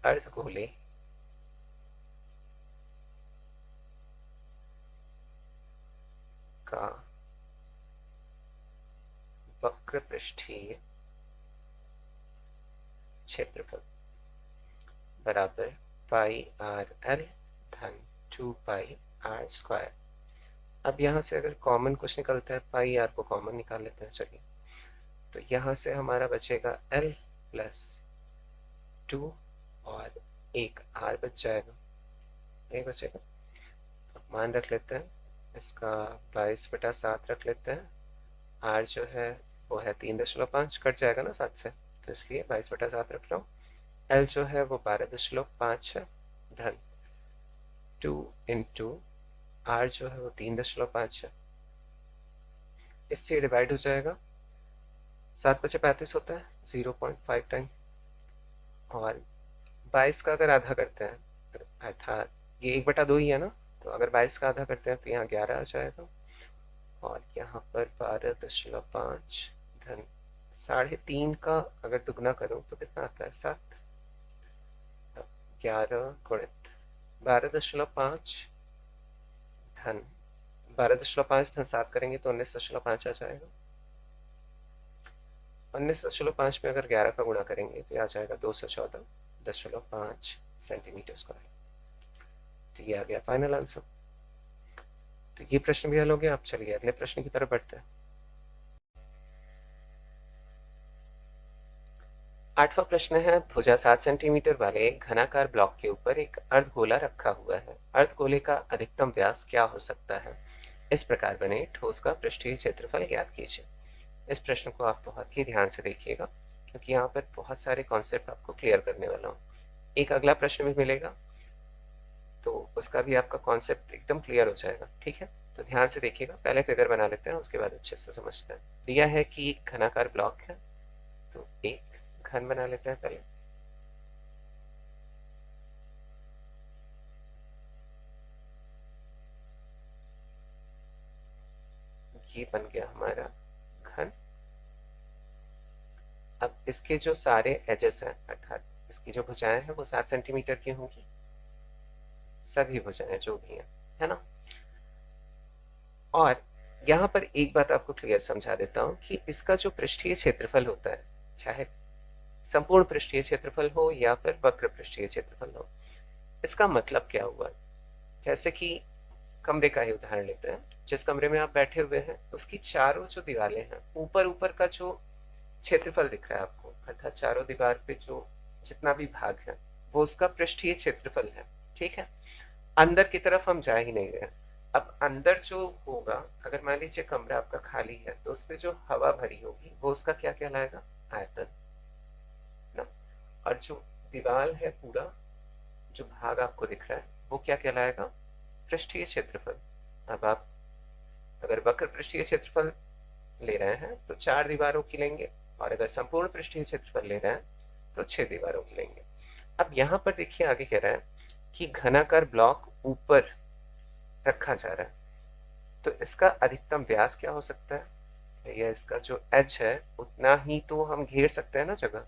अर्धगोले का वक्र पृष्ठीय क्षेत्रफल बराबर पाई आर एल धन 2 पाई आर स्क्वायर। अब यहाँ से अगर कॉमन कुछ निकलता है, पाई आर को कॉमन निकाल लेते हैं। चलिए, तो यहाँ से हमारा बचेगा एल प्लस 2 और एक आर बच जाएगा, नहीं बचेगा। अब मान रख लेते हैं इसका 22/7 रख लेते हैं। आर जो है वो है 3.5, कट जाएगा ना 7 से, तो इसलिए 22/7 रख रहा हूँ। एल जो है वो 12.5 है धन 2 इंटू आर जो है वो 3.5 है। इससे डिवाइड हो जाएगा, 7×5 होता है 0.5 टाइम, और 22 का अगर आधा करते हैं, अर्थात ये 1/2 ही है ना, तो अगर 22 का आधा करते हैं तो यहाँ 11 आ जाएगा, और यहाँ पर 12.5 धन 3.5 का अगर दुगना करूँ तो कितना आता है 7, 11 गुणित 12.5 धन 12.5 धन 7 करेंगे तो 19.5 आ जाएगा। 19.5 में अगर 11 का गुणा करेंगे तो आ जाएगा 214.5 सेंटीमीटर स्क्वायर। तो ये आ गया फाइनल आंसर। तो ये प्रश्न भी हल हो गया। आप चलिए अगले प्रश्न की तरफ बढ़ते हैं। 8वां प्रश्न है, भुजा 7 सेंटीमीटर वाले एक घनाकार ब्लॉक के ऊपर एक अर्धगोला रखा हुआ है। अर्धगोले का अधिकतम व्यास क्या हो सकता है? इस प्रकार बने ठोस का पृष्ठीय क्षेत्रफल ज्ञात कीजिए। इस प्रश्न को आप बहुत ही ध्यान से देखिएगा, क्योंकि यहाँ पर बहुत सारे कॉन्सेप्ट आपको क्लियर करने वाला हूँ। एक अगला प्रश्न भी मिलेगा, तो उसका भी आपका कॉन्सेप्ट एकदम क्लियर हो जाएगा। ठीक है, तो ध्यान से देखिएगा। पहले फिगर बना लेते हैं, उसके बाद अच्छे से समझते हैं। दिया है कि एक घनाकार ब्लॉक है, तो एक घन बना लेते हैं पहले। ये बन गया हमारा घन। अब इसके जो सारे एजेस हैं, अर्थात इसकी जो भुजाएं हैं वो 7 सेंटीमीटर की होंगी, सभी भुजाएं जो भी हैं, है ना। और यहाँ पर एक बात आपको क्लियर समझा देता हूँ कि इसका जो पृष्ठीय क्षेत्रफल होता है, चाहे संपूर्ण पृष्ठीय क्षेत्रफल हो या फिर वक्र पृष्ठीय क्षेत्रफल हो, इसका मतलब क्या हुआ। जैसे कि कमरे का ही उदाहरण लेते हैं। जिस कमरे में आप बैठे हुए हैं उसकी चारों जो दीवारें हैं, ऊपर ऊपर का जो क्षेत्रफल दिख रहा है आपको, अर्थात चारों दीवार पे जो जितना भी भाग है वो उसका पृष्ठीय क्षेत्रफल है। ठीक है, अंदर की तरफ हम जा ही नहीं रहे। अब अंदर जो होगा, अगर मान लीजिए कमरा आपका खाली है, तो उसमें जो हवा भरी होगी वो उसका क्या कहलाएगा, आयतन ना। और जो दीवार है, पूरा जो भाग आपको दिख रहा है वो क्या कहलाएगा, पृष्ठीय क्षेत्रफल। अब आप अगर वक्र पृष्ठीय क्षेत्रफल ले रहे हैं तो 4 दीवारों की लेंगे, और अगर संपूर्ण पृष्ठीय क्षेत्रफल ले रहे हैं तो 6 दीवारों की लेंगे। अब यहाँ पर देखिए आगे कह रहा है कि घनाकार ब्लॉक ऊपर रखा जा रहा है, तो इसका अधिकतम व्यास क्या हो सकता है। या इसका जो एच है उतना ही तो हम घेर सकते हैं ना जगह,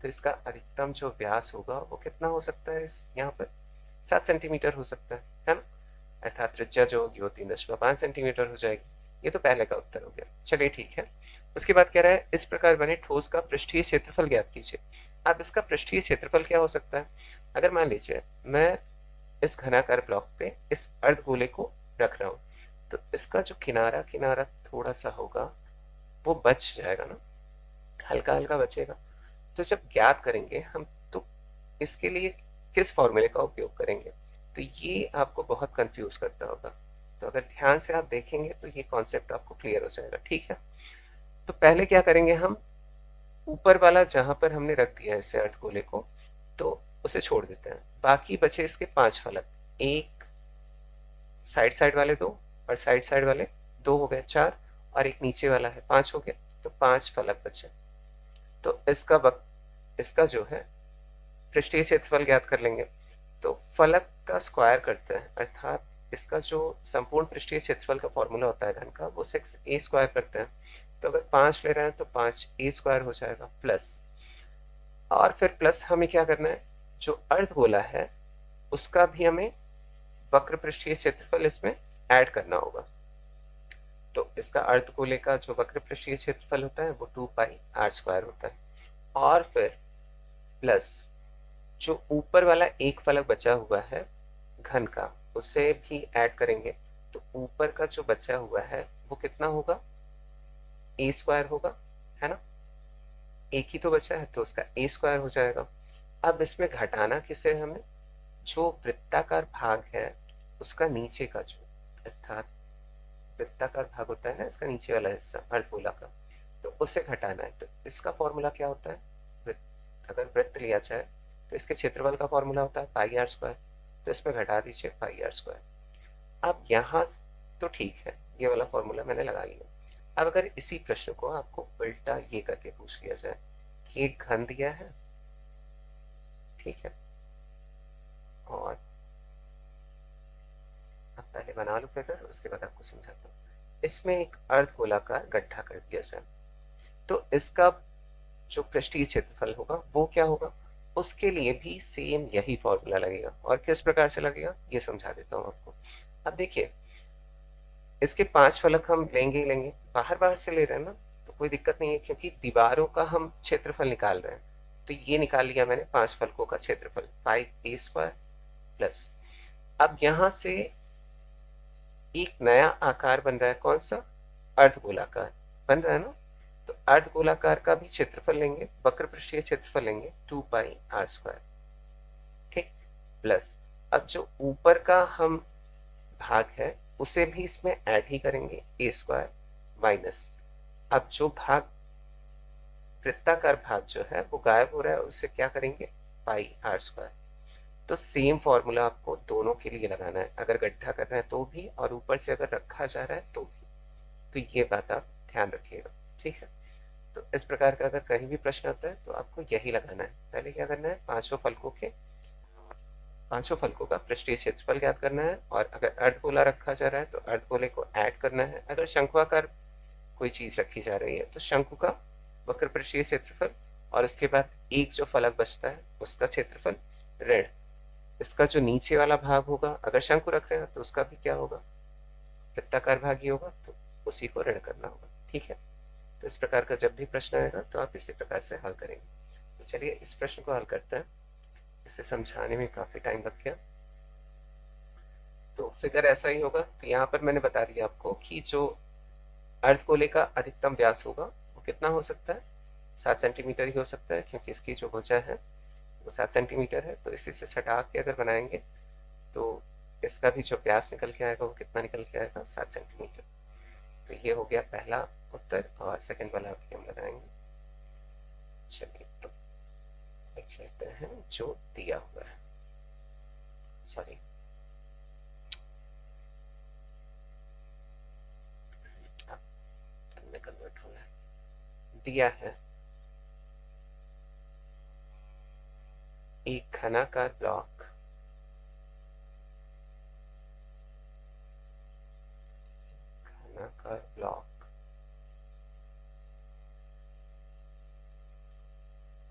तो इसका अधिकतम जो व्यास होगा वो कितना हो सकता है, इस यहाँ पर 7 सेंटीमीटर हो सकता है ना। अर्थात त्रिज्या जो होगी वो 3.5 सेंटीमीटर हो जाएगी। ये तो पहले का उत्तर हो गया। चलिए ठीक है। उसके बाद कह रहा है, इस प्रकार बने ठोस का पृष्ठीय क्षेत्रफल ज्ञात कीजिए। अब इसका पृष्ठीय क्षेत्रफल क्या हो सकता है। अगर मान लीजिए मैं इस घनाकार ब्लॉक पे इस अर्धगोले को रख रहा हूँ, तो इसका जो किनारा किनारा थोड़ा सा होगा वो बच जाएगा ना, हल्का हल्का बचेगा। तो जब ज्ञात करेंगे हम, तो इसके लिए किस फॉर्मूले का उपयोग करेंगे, तो ये आपको बहुत कंफ्यूज करता होगा। तो अगर ध्यान से आप देखेंगे तो ये कॉन्सेप्ट आपको क्लियर हो जाएगा। ठीक है, तो पहले क्या करेंगे, हम ऊपर वाला जहां पर हमने रख दिया है इसे अर्धगोले को, तो उसे छोड़ देते हैं। बाकी बचे इसके 5 फलक, एक साइड साइड वाले 2 और साइड साइड वाले 2 हो गए 4, और एक नीचे वाला है 5 हो गया, तो 5 फलक बचे। तो इसका जो है पृष्ठीय क्षेत्रफल ज्ञात कर लेंगे। तो फलक का स्क्वायर करते हैं, अर्थात इसका जो संपूर्ण पृष्ठीय क्षेत्रफल का फॉर्मूला होता है घन का, वो 6a² करते हैं। तो अगर 5 ले रहे हैं तो 5a² हो जाएगा प्लस, और फिर प्लस हमें क्या करना है, जो अर्धगोला है उसका भी हमें वक्र पृष्ठीय क्षेत्रफल इसमें ऐड करना होगा। तो इसका अर्धगोले का जो वक्र पृष्ठीय क्षेत्रफल होता है वो 2πr² होता है, और फिर प्लस जो ऊपर वाला एक फलक बचा हुआ है घन का, उसे भी ऐड करेंगे। तो ऊपर का जो बचा हुआ है वो कितना होगा, a² होगा, है ना, एक ही तो बचा है तो उसका a² हो जाएगा। अब इसमें घटाना किसे है हमें, जो वृत्ताकार भाग है उसका नीचे का जो, अर्थात वृत्ताकार भाग होता है ना इसका नीचे वाला हिस्सा अर्धगोला का, तो उसे घटाना है। तो इसका फॉर्मूला क्या होता है, अगर वृत्त लिया जाए तो इसके क्षेत्रफल का फॉर्मूला होता है πr², तो इसमें घटा दीजिए πr²। अब यहाँ तो ठीक है, ये वाला फॉर्मूला मैंने लगा लिया। अब अगर इसी प्रश्न को आपको उल्टा ये करके पूछ लिया जाए कि एक घन दिया है, ठीक है, और अब पहले बना लो फिगर, उसके बाद आपको समझाता हूँ। इसमें एक अर्धगोलाकार गड्ढा कर दिया जाए, तो इसका जो पृष्ठीय क्षेत्रफल होगा वो क्या होगा, उसके लिए भी सेम यही फॉर्मूला लगेगा। और किस प्रकार से लगेगा ये समझा देता हूँ आपको। अब देखिए, इसके 5 फलक हम लेंगे ही लेंगे, बाहर बाहर से ले रहे हैं ना तो कोई दिक्कत नहीं है, क्योंकि दीवारों का हम क्षेत्रफल निकाल रहे हैं। तो ये निकाल लिया मैंने 5 फलकों का क्षेत्रफल 5a² प्लस, अब यहां से एक नया आकार बन रहा है, कौन सा, अर्धगोलाकार बन रहा है ना। तो अर्धगोलाकार का भी क्षेत्रफल लेंगे, वक्र पृष्ठीय क्षेत्रफल लेंगे 2πr², ठीक, प्लस अब जो ऊपर का हम भाग है उसे भी इसमें ऐड ही करेंगे a² माइनस, अब जो भाग वृत्ताकार भाग जो है वो गायब हो रहा है, उससे क्या करेंगे πr²। तो सेम फॉर्मूला आपको दोनों के लिए लगाना है, अगर गड्ढा कर रहे हैं तो भी, और ऊपर से अगर रखा जा रहा है तो भी। तो ये बात आप ध्यान रखिएगा, ठीक है। तो इस प्रकार का अगर कहीं भी प्रश्न आता है तो आपको यही लगाना है। पहले क्या करना है, पांचों फलकों का पृष्ठीय क्षेत्रफल ज्ञात करना है, और अगर अर्धगोला रखा जा रहा है तो अर्धगोले को ऐड करना है। अगर शंक्वाकार कोई चीज रखी जा रही है तो शंकु का वक्र पृष्ठीय क्षेत्रफल, और उसके बाद एक जो फलक बचता है उसका क्षेत्रफल ऋण इसका जो नीचे वाला भाग होगा, अगर शंकु रख रहे हैं तो उसका भी क्या होगा, वृत्ताकार भाग ही होगा, तो उसी को ऋण करना होगा, ठीक है। तो इस प्रकार का जब भी प्रश्न आएगा तो आप इसी प्रकार से हल करेंगे। तो चलिए इस प्रश्न को हल करते हैं, इसे समझाने में काफी टाइम लग गया। तो फिगर ऐसा ही होगा। तो यहाँ पर मैंने बता दिया आपको कि जो अर्धगोले का अधिकतम व्यास होगा वो कितना हो सकता है, 7 सेंटीमीटर ही हो सकता है, क्योंकि इसकी जो भुजा है वो 7 सेंटीमीटर है। तो इसी से सटा के अगर बनाएंगे तो इसका भी जो व्यास निकल के आएगा वो कितना निकल के आएगा, 7 सेंटीमीटर। तो ये हो गया पहला उत्तर, और सेकंड वाला भी हम लगाएंगे। चलिए तो लिख लेते हैं जो दिया हुआ है, सॉरी में कन्वर्ट हो रहा है। दिया है एक घनाकार ब्लॉक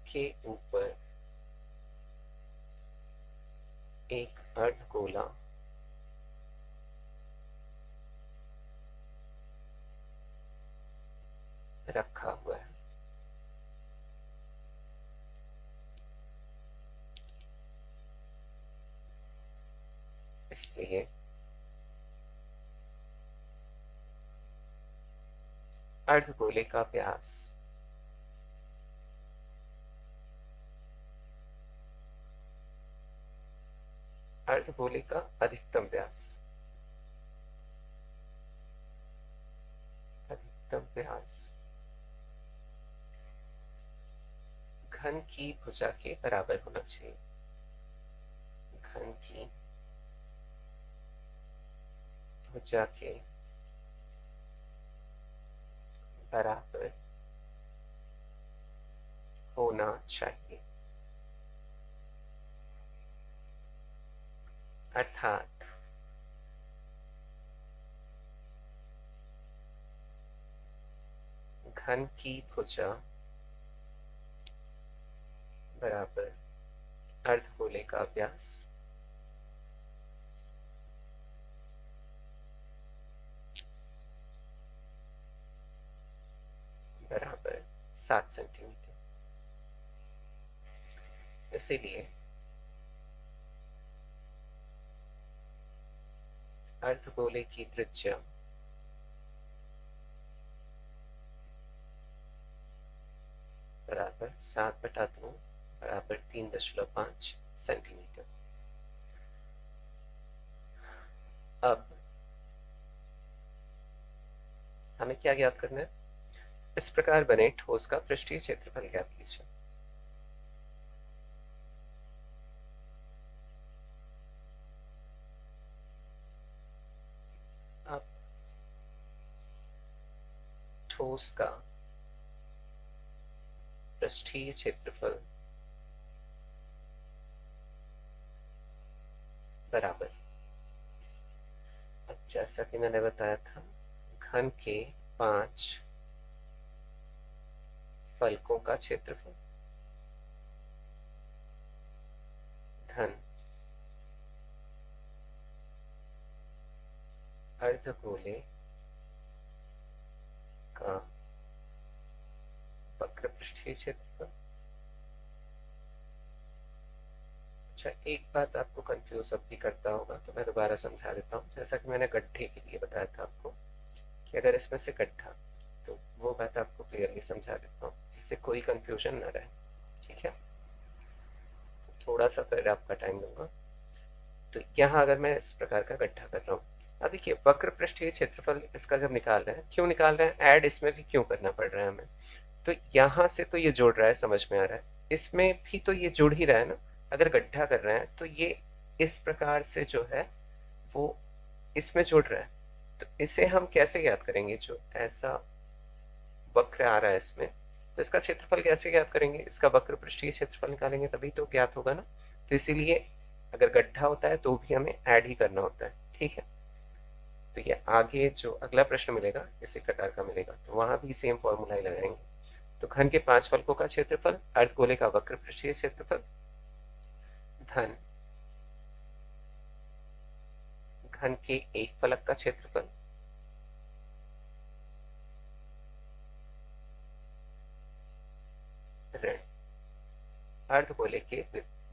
के ऊपर एक अर्धगोला रखा हुआ है। इसलिए अर्धगोले का व्यास अर्धगोले का अधिकतम व्यास घन की भुजा के बराबर होना चाहिए। घन की भुजा के बराबर होना चाहिए। अर्थात घन की भुजा बराबर अर्धगोले का व्यास बराबर 7 सेंटीमीटर। इसीलिए अर्धगोले की त्रिज्या बराबर 7/2 बराबर 3.5 सेंटीमीटर। अब हमें क्या ज्ञात करना है? इस प्रकार बने ठोस का पृष्ठीय क्षेत्रफल ज्ञात कीजिए। अब ठोस का पृष्ठीय क्षेत्रफल बराबर, अब जैसा कि मैंने बताया था, घन के 5 फलकों का क्षेत्रफल धन अर्धगोले का वक्र पृष्ठीय क्षेत्रफल। अच्छा, एक बात आपको कंफ्यूज अब भी करता होगा तो मैं दोबारा समझा देता हूँ। जैसा कि मैंने गड्ढे के लिए बताया था आपको कि अगर इसमें से गड्ढा, तो वो बात आपको क्लियरली समझा देता हूँ जिससे कोई कंफ्यूजन ना रहे, ठीक है? तो थोड़ा सा फिर आपका टाइम लूंगा। तो यहाँ अगर मैं इस प्रकार का गड्ढा कर रहा हूँ, अब देखिए वक्र पृष्ठीय क्षेत्रफल इसका जब निकाल रहे हैं, क्यों निकाल रहे हैं? ऐड इसमें भी क्यों करना पड़ रहा है हमें? तो यहाँ से तो ये जोड़ रहा है, समझ में आ रहा है, इसमें भी तो ये जोड़ ही रहा है ना। अगर गड्ढा कर रहे हैं तो ये इस प्रकार से जो है वो इसमें जोड़ रहा है। तो इसे हम कैसे याद करेंगे? जो ऐसा वक्र आ रहा है इसमें, तो इसका क्षेत्रफल कैसे ज्ञात करेंगे? इसका वक्र पृष्ठीय क्षेत्रफल निकालेंगे तभी तो ज्ञात होगा ना। तो इसीलिए अगर गड्ढा होता है तो भी हमें ऐड ही करना होता है, ठीक है? तो ये आगे जो अगला प्रश्न मिलेगा इसी प्रकार का मिलेगा, तो वहां भी सेम फॉर्मूला ही लगाएंगे। तो घन के 5 फलकों का क्षेत्रफल अर्धगोले का वक्र पृष्ठीय क्षेत्रफल धन घन के एक फलक का क्षेत्रफल ऋण अर्धगोले के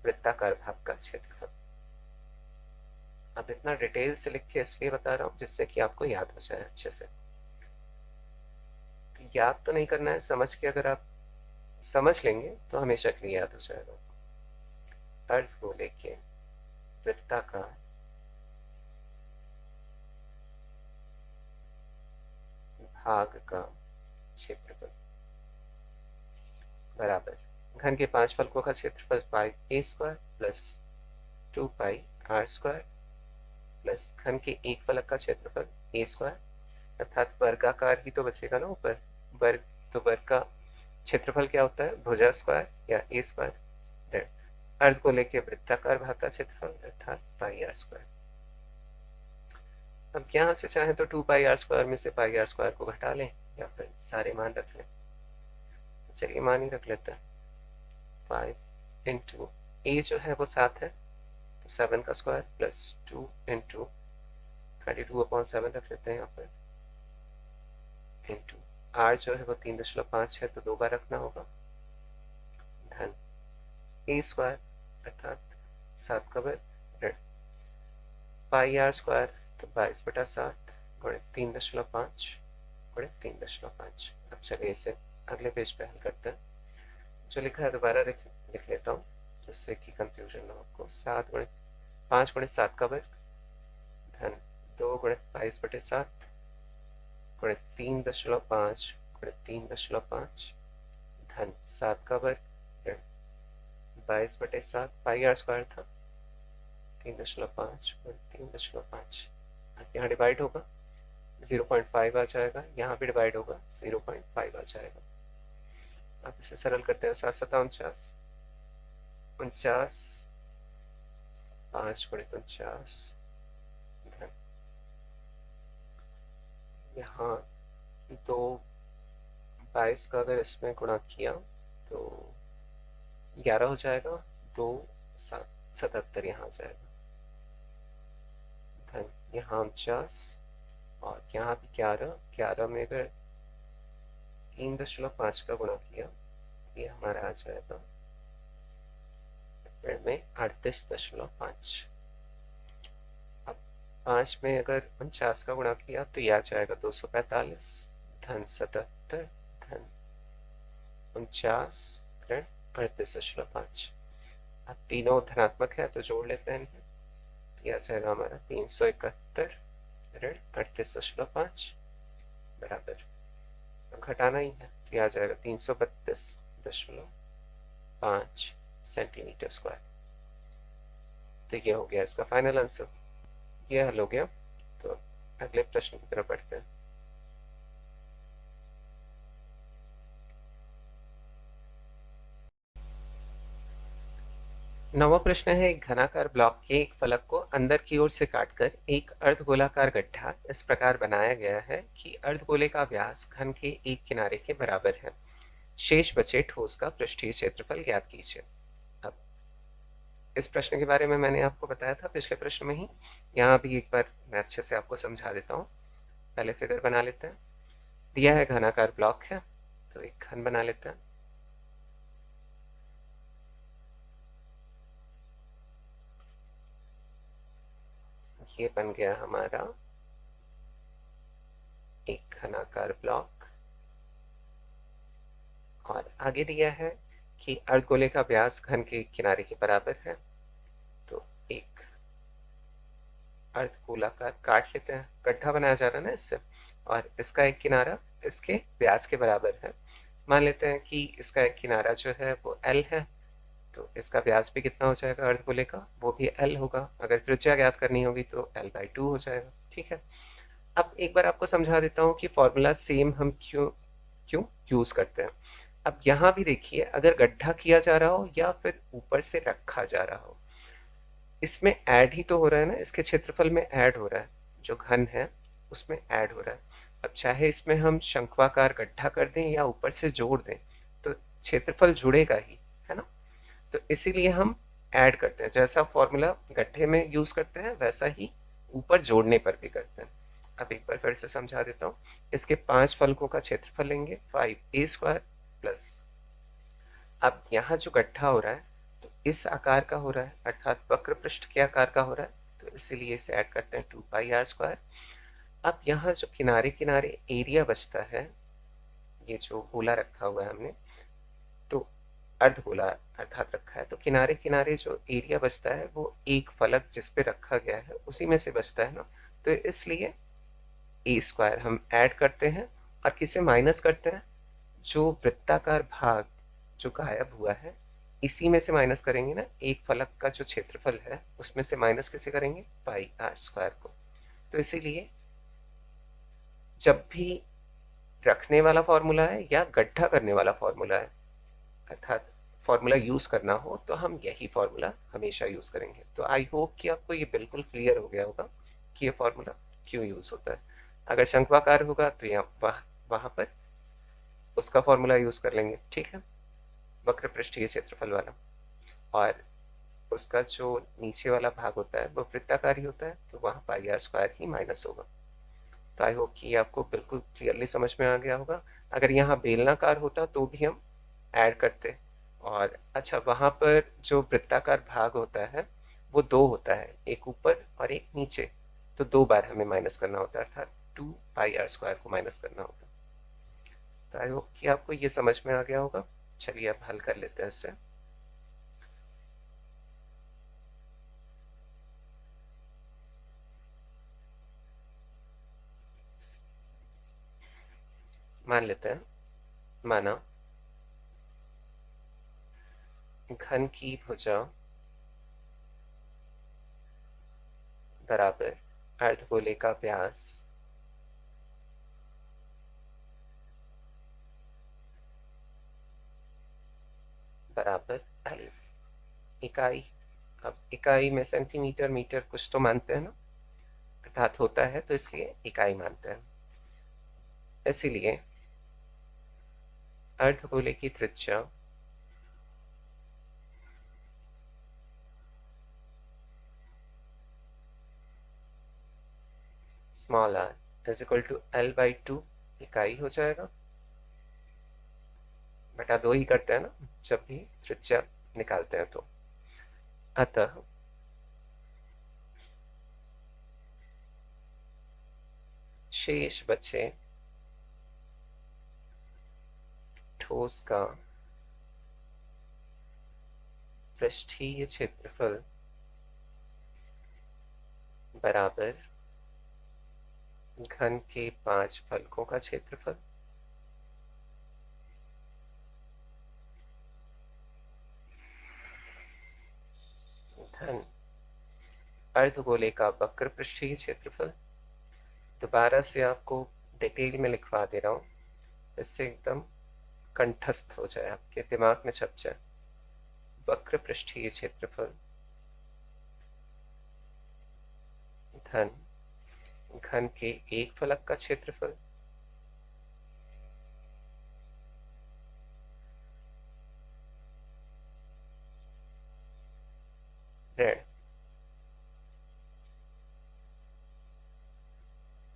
वृत्ताकार भाग का क्षेत्रफल। अब इतना डिटेल से लिख के इसलिए बता रहा हूं जिससे कि आपको याद हो जाए अच्छे से। तो याद तो नहीं करना है, समझ के अगर आप समझ लेंगे तो हमेशा के लिए याद हो जाएगा। अर्धगोले के वृत्ताकार भाग का क्षेत्रफल बराबर घन के 5 फलकों का क्षेत्रफल 5a² प्लस 2πr² प्लस घन के एक फलक का क्षेत्रफल a², अर्थात वर्गाकार ही तो बचेगा ना ऊपर वर्ग, तो वर्ग का क्षेत्रफल क्या होता है? भुजा स्क्वायर या a²। अर्धगोले के वृत्ताकार भाग का क्षेत्रफल अर्थात πr²। अब यहाँ से चाहे तो 2πr² में से πr² को घटा लें या फिर सारे मान रख लें। चलिए मान ही रख लेते हैं। 5 इंटू ए जो है वो 7 है, तो 7 का स्क्वायर प्लस 2 इंटू 22/7 रख लेते हैं यहाँ पर, इंटू आर जो है वो 3.5 है तो 2 बार रखना होगा, धन a² अर्थात 7 का वर्ग ऋण πr² तो 22/7 गुणित 3.5 गुणित 3.5। अब चलिए इसे अगले पेज पे हल करते हैं। जो लिखा है दोबारा लिख लेता हूँ जिससे कि कंफ्यूजन ना हो आपको। 5 गुणित 7 का वर्ग धन 2 गुणित 22/7 गुणित 3.5 गुणित 3.5 धन 7 का वर्ग ऋण 22/7 πr² था 3.5 गुणित 3.5। यहाँ डिवाइड होगा 0.5 आ जाएगा, यहाँ भी डिवाइड होगा 0.5 आ जाएगा। आप इसे सरल करते हैं, 7×7 = 49, 49, 5×49, यहाँ 2×22 का अगर इसमें गुणा किया तो 11 हो जाएगा, 2×7 = 77 यहाँ आ जाएगा, धन यहाँ 49 और यहाँ भी 11, 11 में अगर 3.5 का गुणा किया ये हमारा आ जाएगा में 38.5। अब 5 में अगर 49 का गुणा किया तो यह आ जाएगा 245, धन 77, धन 49 ऋण 38.5। अब तीनों धनात्मक है तो जोड़ लेते हैं इन्हें, तो यह आ जाएगा हमारा 371 ऋण 38.5 बराबर, घटाना ही है तो यह आ जाएगा 332.5 सेंटीमीटर स्क्वायर। तो ये हो गया इसका फाइनल आंसर, ये हल हो गया। तो अगले प्रश्न की तरफ बढ़ते हैं। नवा प्रश्न है, एक घनाकार ब्लॉक के एक फलक को अंदर की ओर से काटकर एक अर्धगोलाकार गड्ढा इस प्रकार बनाया गया है कि अर्धगोले का व्यास घन के एक किनारे के बराबर है। शेष बचे ठोस का पृष्ठीय क्षेत्रफल ज्ञात कीजिए। अब इस प्रश्न के बारे में मैंने आपको बताया था पिछले प्रश्न में ही, यहाँ भी एक बार मैं अच्छे से आपको समझा देता हूँ। पहले फिगर बना लेते हैं। दिया है घनाकार ब्लॉक है तो एक घन बना लेते हैं। ये बन गया हमारा एक घनाकार ब्लॉक और आगे दिया है कि अर्धगोले का व्यास घन के किनारे के बराबर है। तो एक अर्धगोलाकार काट लेते हैं, गड्ढा बनाया जा रहा है ना इससे, और इसका एक किनारा इसके व्यास के बराबर है। मान लेते हैं कि इसका एक किनारा जो है वो L है, तो इसका व्यास भी कितना हो जाएगा अर्धगोले का, वो भी L होगा। अगर त्रिज्या ज्ञात करनी होगी तो L/2 हो जाएगा। ठीक है, अब एक बार आपको समझा देता हूँ कि फॉर्मूला सेम हम क्यों क्यों यूज करते हैं। अब यहाँ भी देखिए, अगर गड्ढा किया जा रहा हो या फिर ऊपर से रखा जा रहा हो, इसमें ऐड ही तो हो रहा है ना, इसके क्षेत्रफल में ऐड हो रहा है, जो घन है उसमें ऐड हो रहा है। अब चाहे इसमें हम शंक्वाकार गड्ढा कर दें या ऊपर से जोड़ दें तो क्षेत्रफल जुड़ेगा ही, है ना। तो इसीलिए हम ऐड करते हैं, जैसा फॉर्मूला गड्ढे में यूज करते हैं वैसा ही ऊपर जोड़ने पर भी करते हैं। अब एक बार फिर से समझा देता हूँ। इसके 5 फलकों का क्षेत्रफल लेंगे 5a² प्लस, अब यहाँ जो गड्ढा हो रहा है तो इस आकार का हो रहा है, अर्थात वक्र पृष्ठ के आकार का हो रहा है, तो इसीलिए इसे ऐड करते हैं 2πr²। अब यहाँ जो किनारे किनारे एरिया बचता है, ये जो गोला रखा हुआ है हमने, तो अर्धगोला अर्थात रखा है, तो किनारे किनारे जो एरिया बचता है वो एक फलक जिस पे रखा गया है उसी में से बचता है ना, तो इसलिए a² हम ऐड करते हैं और किसे माइनस करते हैं, जो वृत्ताकार भाग जो गायब हुआ है इसी में से माइनस करेंगे ना। एक फलक का जो क्षेत्रफल है उसमें से माइनस किसे करेंगे, πr² को। तो इसीलिए जब भी रखने वाला फॉर्मूला है या गड्ढा करने वाला फॉर्मूला है, अर्थात फॉर्मूला यूज करना हो, तो हम यही फॉर्मूला हमेशा यूज करेंगे। तो आई होप कि आपको ये बिल्कुल क्लियर हो गया होगा कि ये फॉर्मूला क्यों यूज होता है। अगर शंक्वाकार होगा तो यहाँ वहां पर उसका फॉर्मूला यूज कर लेंगे, ठीक है, वक्र पृष्ठीय क्षेत्रफल वाला, और उसका जो नीचे वाला भाग होता है वो वृत्ताकार ही होता है, तो वहाँ πr² ही माइनस होगा। तो आई होप कि ये आपको बिल्कुल क्लियरली समझ में आ गया होगा। अगर यहाँ बेलनाकार होता तो भी हम ऐड करते, और अच्छा वहाँ पर जो वृत्ताकार भाग होता है वो 2 होता है, एक ऊपर और एक नीचे, तो 2 बार हमें माइनस करना होता है, अर्थात 2πr² को माइनस करना होता है। तो आई होप कि आपको ये समझ में आ गया होगा। चलिए अब हल कर लेते हैं इससे। मान लेते हैं, माना घन की भुजा बराबर अर्धगोले का व्यास बराबर एल। इकाई, अब इकाई में सेंटीमीटर मीटर कुछ तो मानते हैं ना, अर्थात होता है तो इसलिए इकाई मानते हैं। इसीलिए अर्धगोले की त्रिज्या small R is equal to L by 2 इकाई हो जाएगा, बटा 2 ही करते हैं ना जब भी त्रिज्या निकालते हैं तो। अतः शेष बचे ठोस का पृष्ठीय क्षेत्रफल बराबर घन के 5 फलकों का क्षेत्रफल धन अर्धगोले का वक्र पृष्ठीय क्षेत्रफल। दोबारा से आपको डिटेल में लिखवा दे रहा हूं, इससे एकदम कंठस्थ हो जाए, आपके दिमाग में छप जाए। वक्र पृष्ठीय क्षेत्रफल धन घन के एक फलक का क्षेत्रफल ऋण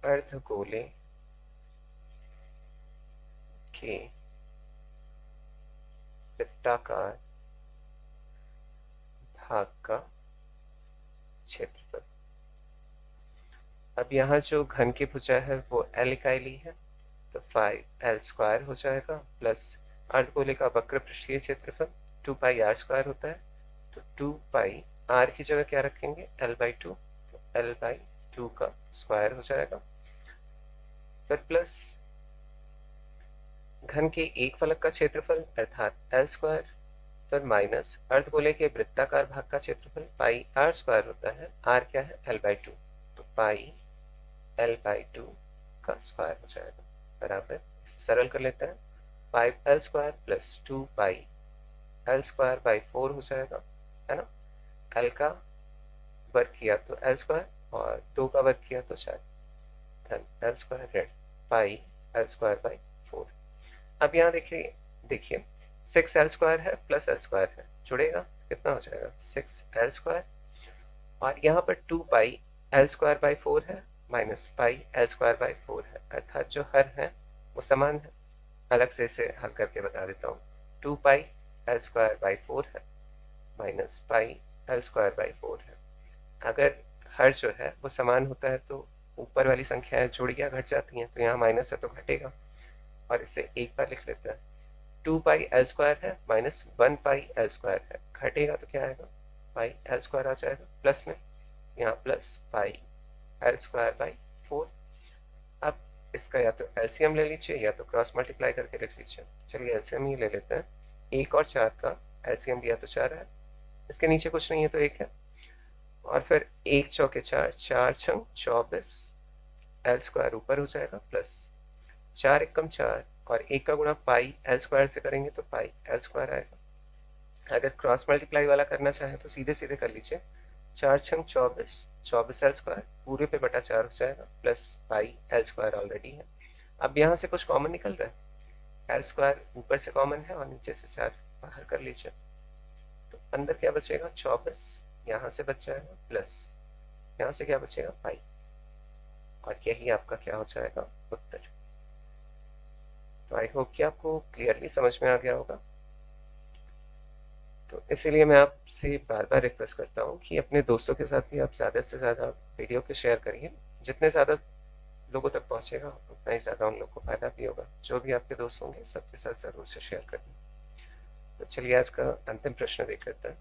अर्धगोले के वृत्ताकार भाग का क्षेत्रफल। अब यहाँ जो घन की भुजा है वो एल इकाई ली है, तो 5l² हो जाएगा, प्लस अर्धगोले का वक्र पृष्ठीय क्षेत्रफल 2πr² होता है, तो 2πr की जगह क्या रखेंगे, l/2, तो l/2 का स्क्वायर हो जाएगा। फिर प्लस घन के एक फलक का क्षेत्रफल अर्थात l², फिर माइनस अर्धगोले के वृत्ताकार भाग का क्षेत्रफल πr² होता है, r क्या है, l/2, तो πl/2 का स्क्वायर हो जाएगा बराबर, सरल कर लेते हैं, 5l² प्लस 2πl²/4 हो जाएगा, है ना। l का वर्ग किया तो l² और 2 का वर्ग किया तो 4, धन l² ऋण πl²/4। अब यहाँ देखिए 6l² है प्लस l² है, जुड़ेगा कितना हो जाएगा 6l², और यहाँ पर 2πl²/4 है माइनस πl²/4 है, अर्थात जो हर है वो समान है। अलग से इसे हल करके बता देता हूँ, 2πl²/4 है माइनस πl²/4 है। अगर हर जो है वो समान होता है तो ऊपर वाली संख्याएं जुड़ या घट जाती हैं, तो यहाँ माइनस है तो घटेगा, और इसे एक बार लिख लेते हैं, 2πl² है माइनस 1πl² है, घटेगा तो क्या आएगा, πl² आ जाएगा, प्लस में यहाँ प्लस πl²/4। अब इसका या तो एलसीएम ले लीजिए या तो क्रॉस मल्टीप्लाई करके लिख लीजिए। चलिए एलसीएम ही ले लेते हैं, 1 और 4 का एलसीएम लिया तो 4 है, इसके नीचे कुछ नहीं है तो 1 है, और फिर 1 चौके 4, 4 छंग 24, l² ऊपर हो जाएगा, प्लस 4 एकम 4 और 1 का गुणा πl² से करेंगे तो πl² आएगा। अगर क्रॉस मल्टीप्लाई वाला करना चाहे तो सीधे सीधे कर लीजिए, 4 छंग 24, 24l² पूरे पे बटा 4 हो जाएगा, प्लस πl² ऑलरेडी है। अब यहाँ से कुछ कॉमन निकल रहा है, l² ऊपर से कॉमन है और नीचे से 4 बाहर कर लीजिए, तो अंदर क्या बचेगा 24, यहाँ से बच जाएगा, प्लस यहाँ से क्या बचेगा पाई, और यही आपका क्या हो जाएगा उत्तर। तो आई होप कि आपको क्लियरली समझ में आ गया होगा। तो इसीलिए मैं आपसे बार बार रिक्वेस्ट करता हूँ कि अपने दोस्तों के साथ भी आप ज़्यादा से ज़्यादा वीडियो को शेयर करिए, जितने ज़्यादा लोगों तक पहुँचेगा उतना ही ज़्यादा उन लोगों को फ़ायदा भी होगा। जो भी आपके दोस्त होंगे सबके साथ ज़रूर से शेयर करिए। तो चलिए आज का अंतिम प्रश्न देख लेते हैं।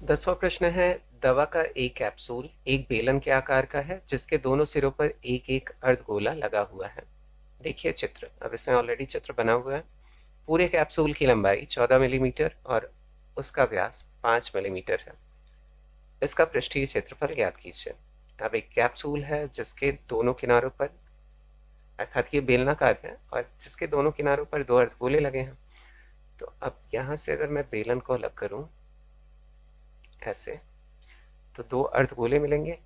10वां प्रश्न है, दवा का एक कैप्सूल एक बेलन के आकार का है जिसके दोनों सिरों पर एक एक अर्धगोला लगा हुआ है। देखिए चित्र, अब इसमें ऑलरेडी चित्र बना हुआ है। पूरे कैप्सूल की लंबाई 14 मिलीमीटर और उसका व्यास 5 मिलीमीटर है। इसका पृष्ठीय क्षेत्रफल ज्ञात कीजिए। अब एक कैप्सूल है जिसके दोनों किनारों पर अर्थात ये बेलनाकार है और जिसके दोनों किनारों पर दो अर्धगोले लगे हैं। तो अब यहाँ से अगर मैं बेलन को अलग करूँ ऐसे, तो दो अर्धगोले मिलेंगे।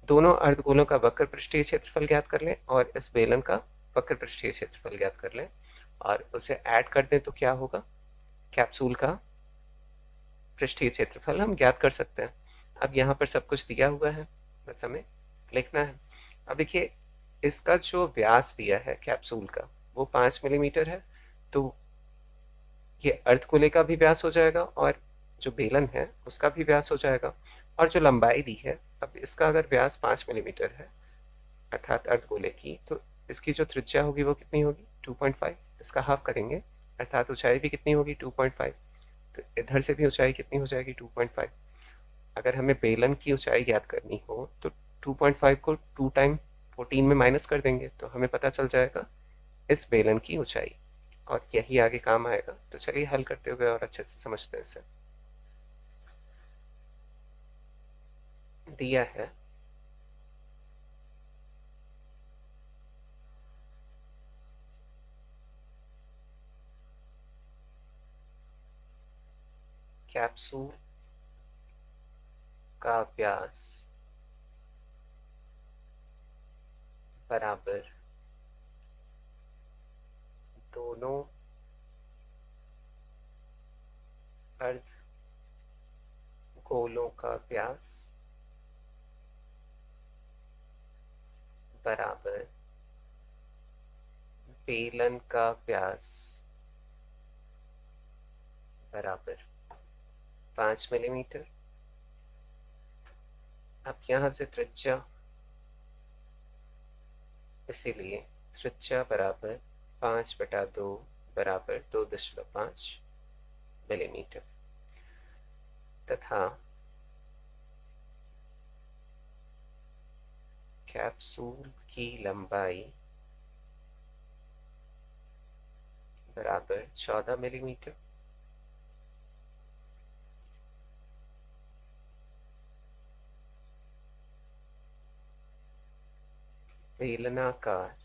दोनों अर्धगोलों का वक्र पृष्ठीय क्षेत्रफल ज्ञात कर लें और इस बेलन का वक्र पृष्ठीय क्षेत्रफल ज्ञात कर लें और उसे ऐड कर दें तो क्या होगा, कैप्सूल का पृष्ठीय क्षेत्रफल हम ज्ञात कर सकते हैं। अब यहाँ पर सब कुछ दिया हुआ है, बस हमें लिखना है। अब देखिए इसका जो व्यास दिया है कैप्सूल का वो 5 मिलीमीटर है, तो ये अर्धगोले का भी व्यास हो जाएगा और जो बेलन है उसका भी व्यास हो जाएगा। और जो लंबाई दी है, अब इसका अगर व्यास 5 मिलीमीटर है अर्थात अर्धगोले की, तो इसकी जो त्रिज्या होगी वो कितनी होगी 2.5। इसका हाफ करेंगे अर्थात ऊंचाई भी कितनी होगी 2.5। तो इधर से भी ऊंचाई कितनी हो जाएगी 2.5। अगर हमें बेलन की ऊंचाई ज्ञात करनी हो तो 2.5 को 2 टाइम 14 में माइनस कर देंगे तो हमें पता चल जाएगा इस बेलन की ऊंचाई, और यही आगे काम आएगा। तो चलिए हल करते हुए और अच्छे से समझते हैं इसे। दिया है कैप्सूल का व्यास बराबर दोनों अर्धगोलों का व्यास बराबर बेलन का व्यास बराबर 5 मिलीमीटर। अब यहाँ से त्रिज्या, इसीलिए त्रिज्या बराबर 5/2 बराबर 2.5 मिलीमीटर तथा कैप्सूल की लंबाई बराबर 14 मिलीमीटर। बेलनाकार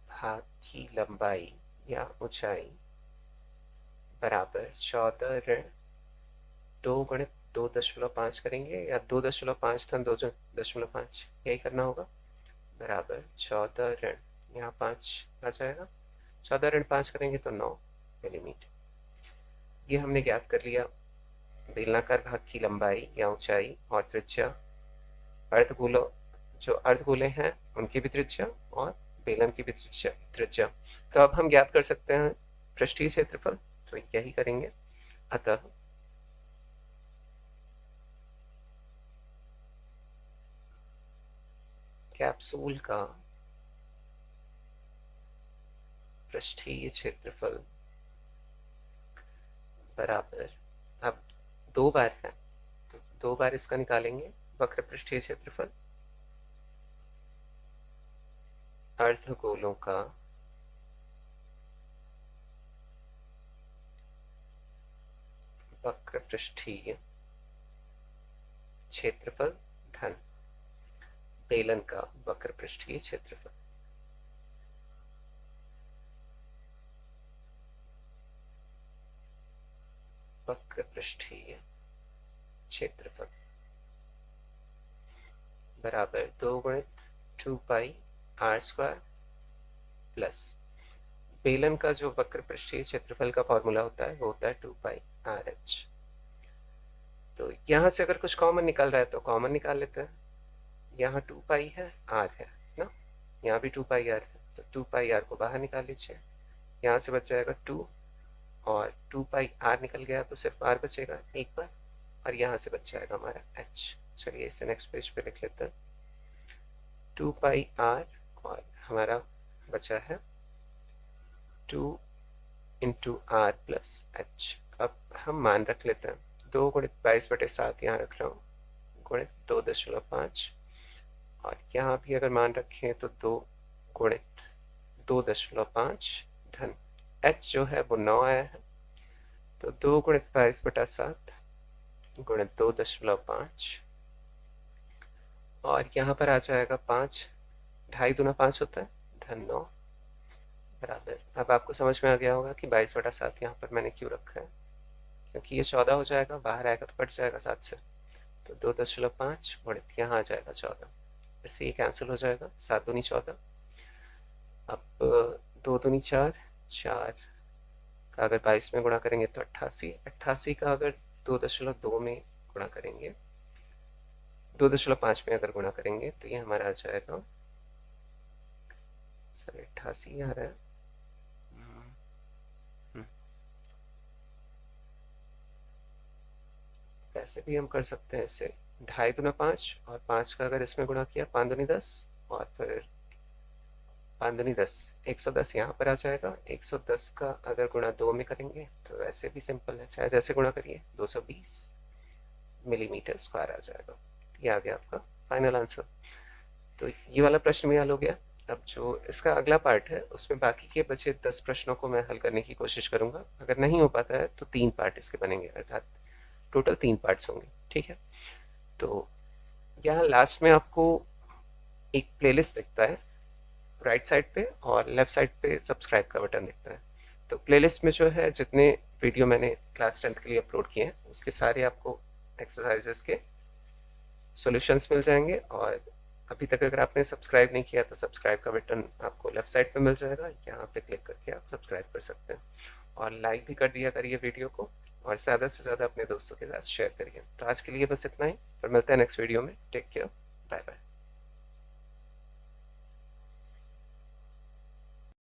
भाग की लंबाई या ऊंचाई बराबर 14 ऋण 2 गुणित 2.5 करेंगे, या 2.5 धन 2.5 यही करना होगा, बराबर 14 ऋण यहाँ 5 आ जाएगा, 14 ऋण 5 करेंगे तो 9 मिलीमीटर। ये हमने ज्ञात कर लिया बेलनाकार भाग की लंबाई या ऊंचाई और त्रिज्या, अर्धगोलों जो अर्धगोले हैं उनकी भी त्रिज्या और बेलन की भी त्रिज्या। तो अब हम ज्ञात कर सकते हैं पृष्ठीय क्षेत्रफल, तो यही करेंगे। अतः कैप्सूल का पृष्ठीय क्षेत्रफल बराबर, अब 2 बार है तो 2 बार इसका निकालेंगे, वक्र पृष्ठीय क्षेत्रफल अर्धगोलों का वक्र पृष्ठीय क्षेत्रफल धन बेलन का वक्र पृष्ठीय क्षेत्रफल। वक्र पृष्ठीय क्षेत्रफल बराबर 2 गुणित 2 पाई r² प्लस बेलन का जो वक्र पृष्ठीय क्षेत्रफल का फॉर्मूला होता है वो होता है 2 पाई RH। तो यहाँ से अगर कुछ कॉमन निकल रहा है तो कॉमन निकाल लेते हैं। यहाँ 2 पाई है, r है ना, यहाँ भी 2 पाई r है, तो 2 पाई r को बाहर निकाल लीजिए, यहाँ से बच जाएगा 2 और 2 पाई r निकल गया तो सिर्फ r बचेगा एक बार, और यहाँ से बच जाएगा हमारा h। चलिए इसे नेक्स्ट पेज पे लिख लेते हैं, 2 पाई r और हमारा बचा है 2 इंटू r प्लस h। अब हम मान रख लेते हैं, 2 गुणित 22/7 यहाँ रख रहा हूँ, गुणित 2.5, और यहाँ भी अगर मान रखें तो 2 गुणित 2.5 धन h जो है वो 9 आया है, तो 2 गुणित 22/7 गुणित 2.5, और यहाँ पर आ जाएगा 5 ढाई दूना 5 होता है, धन 9 बराबर। अब आपको समझ में आ गया होगा कि 22/7 यहाँ पर मैंने क्यों रखा है, क्योंकि ये 14 हो जाएगा, बाहर आएगा तो कट जाएगा 7 से, तो 2.5 और यहाँ आ जाएगा 14, इससे ये कैंसिल हो जाएगा, 7 दूनी 14। अब 2 दूनी 4, 4 का अगर 22 में गुणा करेंगे तो 88, 88 का अगर 2.2 में गुणा करेंगे, 2.5 में अगर गुणा करेंगे तो ये हमारा आ जाएगा, सर 88 आ रहा है, ऐसे भी हम कर सकते हैं इसे, ढाई दूना 5 और 5 का अगर इसमें गुणा किया 5 दूनी 10 और फिर 5 दूनी 10, 110 यहाँ पर आ जाएगा, 110 का अगर गुणा 2 में करेंगे तो वैसे भी सिंपल है, चाहे जैसे गुणा करिए, 220 मिलीमीटर स्क्वायर आ जाएगा। ये आ गया आपका फाइनल आंसर। तो ये वाला प्रश्न भी हल हो गया। अब जो इसका अगला पार्ट है उसमें बाकी के बचे 10 प्रश्नों को मैं हल करने की कोशिश करूंगा, अगर नहीं हो पाता है तो 3 पार्ट इसके बनेंगे, अर्थात टोटल 3 पार्ट्स होंगे, ठीक है। तो यहाँ लास्ट में आपको एक प्लेलिस्ट दिखता है राइट साइड पे और लेफ्ट साइड पे सब्सक्राइब का बटन दिखता है। तो प्लेलिस्ट में जो है जितने वीडियो मैंने क्लास 10th के लिए अपलोड किए हैं उसके सारे आपको एक्सरसाइजेस के सॉल्यूशंस मिल जाएंगे, और अभी तक अगर आपने सब्सक्राइब नहीं किया तो सब्सक्राइब का बटन आपको लेफ्ट साइड पे मिल जाएगा, यहाँ पे क्लिक करके आप सब्सक्राइब कर सकते हैं, और लाइक भी कर दिया करिए वीडियो को, और ज़्यादा से ज़्यादा अपने दोस्तों के साथ शेयर करिए। तो आज के लिए बस इतना ही, फिर मिलते हैं नेक्स्ट वीडियो में। Take care, bye bye.